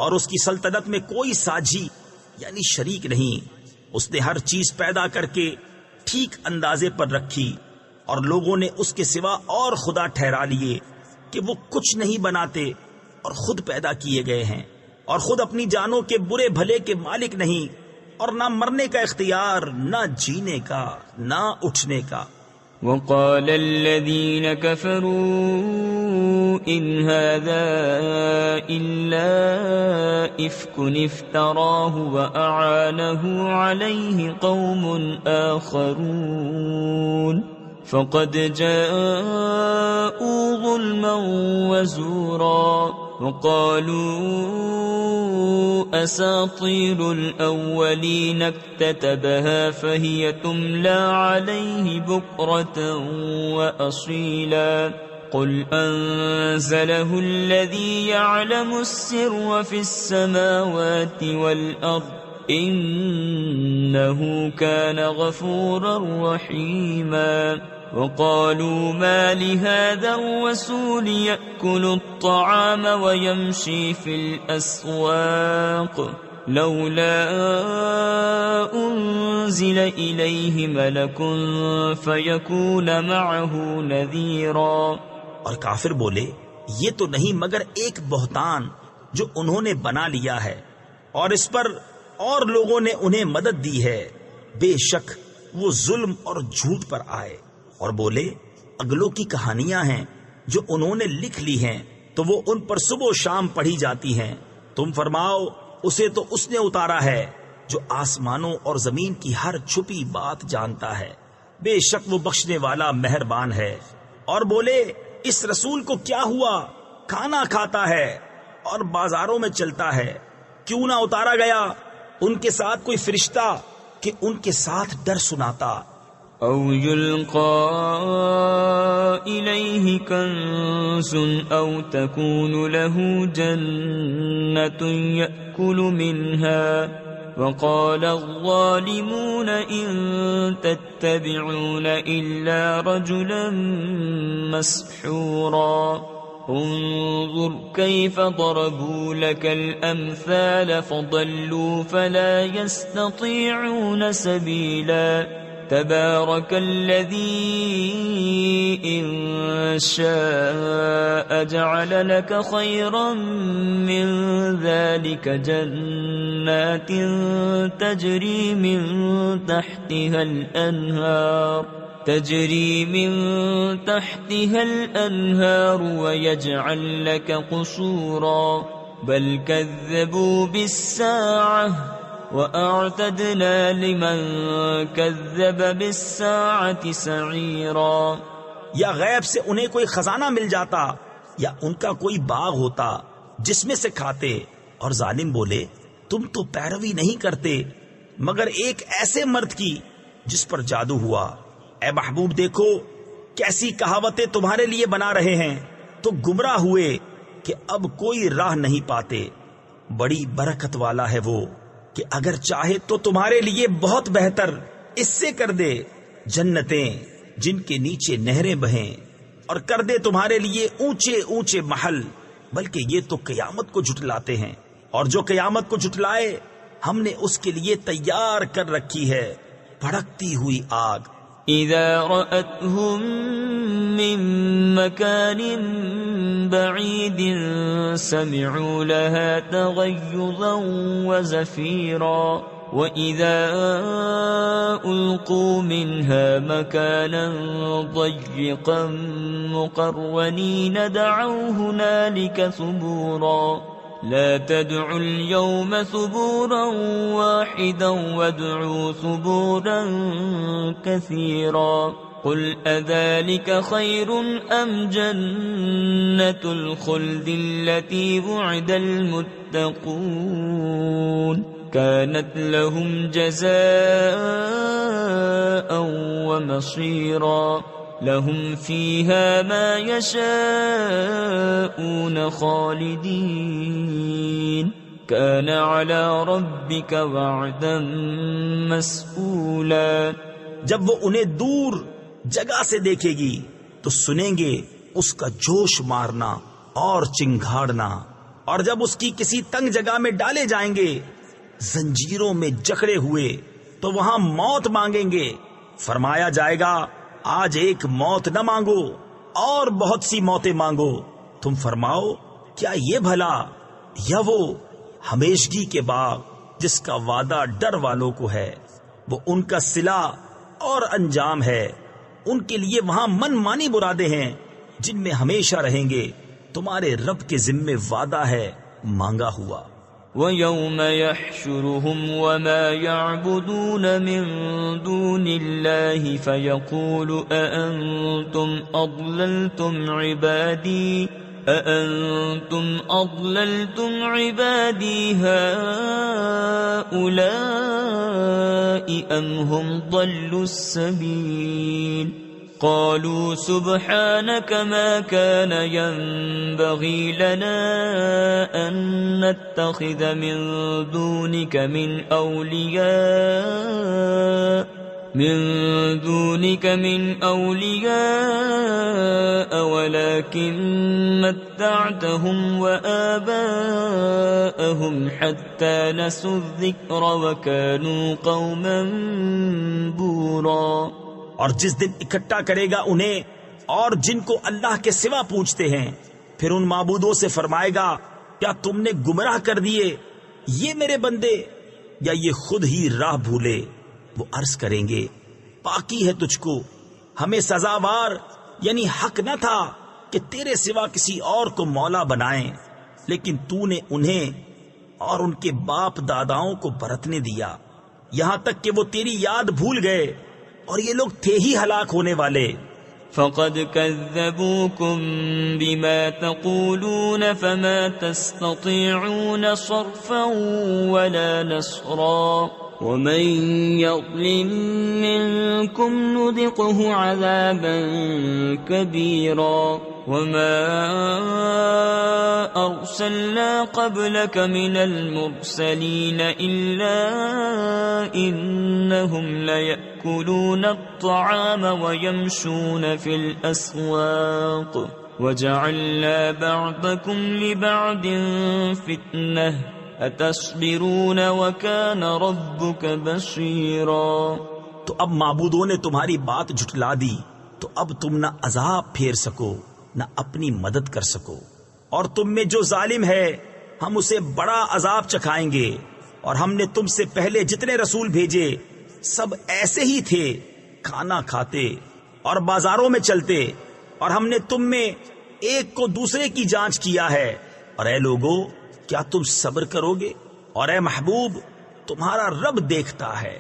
اور اس کی سلطنت میں کوئی ساجی یعنی شریک نہیں۔ اس نے ہر چیز پیدا کر کے ٹھیک اندازے پر رکھی، اور لوگوں نے اس کے سوا اور خدا ٹھہرا لیے کہ وہ کچھ نہیں بناتے اور خود پیدا کیے گئے ہیں، اور خود اپنی جانوں کے برے بھلے کے مالک نہیں، اور نہ مرنے کا اختیار، نہ جینے کا، نہ اٹھنے کا۔ وقال الذين كفروا إن هذا إلا إفك افتراه وأعانه عليه قوم آخرون فقد جاءوا ظلما وزورا وقالوا أساطير الأولين اكتتبها فهي تملى عليه بكرة وأصيلا قل أنزله الذي يعلم السر في السماوات والأرض إنه كان غفورا رحيما وقالوا ما لهذا الرسول يأكل الطعام ويمشي في الأسواق لولا أنزل إليه ملك فيكون معه نذيرا۔ اور کافر بولے یہ تو نہیں مگر ایک بہتان جو انہوں نے بنا لیا ہے، اور اس پر اور لوگوں نے انہیں مدد دی ہے، بے شک وہ ظلم اور جھوٹ پر آئے اور بولے اگلوں کی کہانیاں ہیں جو انہوں نے لکھ لی ہیں تو وہ ان پر صبح و شام پڑھی جاتی ہیں. تم فرماؤ اسے تو اس نے اتارا ہے جو آسمانوں اور زمین کی ہر چھپی بات جانتا ہے. بے شک وہ بخشنے والا مہربان ہے. اور بولے اس رسول کو کیا ہوا؟ کھانا کھاتا ہے اور بازاروں میں چلتا ہے. کیوں نہ اتارا گیا ان کے ساتھ کوئی فرشتہ کہ ان کے ساتھ ڈر سناتا. او يلقى إليه كنز او تكون له جنة يأكل منها وقال الظالمون إن تتبعون إلا رجلا مسحورا. انظر كيف ضربوا لك الأمثال فضلوا فلا يستطيعون سبيلا. تبارك الذي إن شاء جعل لك خيرا من ذلك جنات تجري من تحتها الأنهار ويجعل لك قصورا. بل كذبوا بالساعة وَأَعْتَدْنَا لِمَنْ كَذَّبَ بِالسَّاعَةِ سَعِيرًا. یا غیب سے انہیں کوئی خزانہ مل جاتا یا ان کا کوئی باغ ہوتا جس میں سے کھاتے. اور ظالم بولے تم تو پیروی نہیں کرتے مگر ایک ایسے مرد کی جس پر جادو ہوا. اے محبوب دیکھو کیسی کہاوتیں تمہارے لیے بنا رہے ہیں تو گمراہ ہوئے کہ اب کوئی راہ نہیں پاتے. بڑی برکت والا ہے وہ کہ اگر چاہے تو تمہارے لیے بہت بہتر اس سے کر دے جنتیں جن کے نیچے نہریں بہیں اور کر دے تمہارے لیے اونچے اونچے محل. بلکہ یہ تو قیامت کو جھٹلاتے ہیں اور جو قیامت کو جھٹلائے ہم نے اس کے لیے تیار کر رکھی ہے بھڑکتی ہوئی آگ. اذا رأتهم من مكان بعيد سمعوا لها تغيظا وزفيرا وإذا ألقوا منها مكانا ضيقا مقرنين دعوا هنالك ثبورا. لا تدعوا اليوم ثبورا واحدا وادعوا ثبورا كثيرا. قل أذلك خير أم جنة الخلد التي وعد المتقون كانت لهم جزاء ومصيرا. لهم فيها ما يشاءون خالدين كان على ربك وعدا مسئولا. جب وہ انہیں دور جگہ سے دیکھے گی تو سنیں گے اس کا جوش مارنا اور چنگھاڑنا. اور جب اس کی کسی تنگ جگہ میں ڈالے جائیں گے زنجیروں میں جکڑے ہوئے تو وہاں موت مانگیں گے. فرمایا جائے گا آج ایک موت نہ مانگو اور بہت سی موتیں مانگو. تم فرماؤ کیا یہ بھلا یا وہ ہمیشگی کے باغ جس کا وعدہ ڈر والوں کو ہے وہ ان کا صلہ اور انجام ہے. ان کے لیے وہاں من مانی مرادیں ہیں جن میں ہمیشہ رہیں گے. تمہارے رب کے ذمے وعدہ ہے مانگا ہوا. وَيَوْمَ يَحْشُرُهُمْ وَمَا يَعْبُدُونَ مِن دُونِ اللَّهِ فَيَقُولُ أَأَنْتُمْ أَضْلَلْتُمْ عِبَادِي هَؤُلَاءِ أَمْ هُمْ ضَلُّوا السَّبِيلَ. قالوا سبحانك ما كان ينبغي لنا أن نتخذ من دونك من أولياء ولكن متعتهم وآباءهم حتى نسوا الذكر وكانوا قوما بورا. اور جس دن اکٹھا کرے گا انہیں اور جن کو اللہ کے سوا پوچھتے ہیں پھر ان معبودوں سے فرمائے گا کیا تم نے گمراہ کر دیے یہ میرے بندے یا یہ خود ہی راہ بھولے. وہ عرض کریں گے پاکی ہے تجھ کو، ہمیں سزاوار یعنی حق نہ تھا کہ تیرے سوا کسی اور کو مولا بنائیں، لیکن تو نے انہیں اور ان کے باپ داداؤں کو برتنے دیا، یہاں تک کہ وہ تیری یاد بھول گئے، اور یہ لوگ تھے ہی ہلاک ہونے والے۔ فقد كذبوكم بما تقولون فما تستطيعون صرفا ولا نصرا ومن يظلم منكم نذقه عذابا كبيرا وما أرسلنا قبلك من المرسلين إلا إنهم ليأكلون الطعام ويمشون في الأسواق وجعلنا بعضكم لبعض فتنة اتصبرون وكان ربك بصيرا۔ تو اب معبودوں نے تمہاری بات جھٹلا دی، تو اب تم نہ عذاب پھیر سکو نہ اپنی مدد کر سکو، اور تم میں جو ظالم ہے ہم اسے بڑا عذاب چکھائیں گے۔ اور ہم نے تم سے پہلے جتنے رسول بھیجے سب ایسے ہی تھے، کھانا کھاتے اور بازاروں میں چلتے، اور ہم نے تم میں ایک کو دوسرے کی جانچ کیا ہے۔ اور اے لوگو، کیا تم صبر کرو گے؟ اور اے محبوب، تمہارا رب دیکھتا ہے۔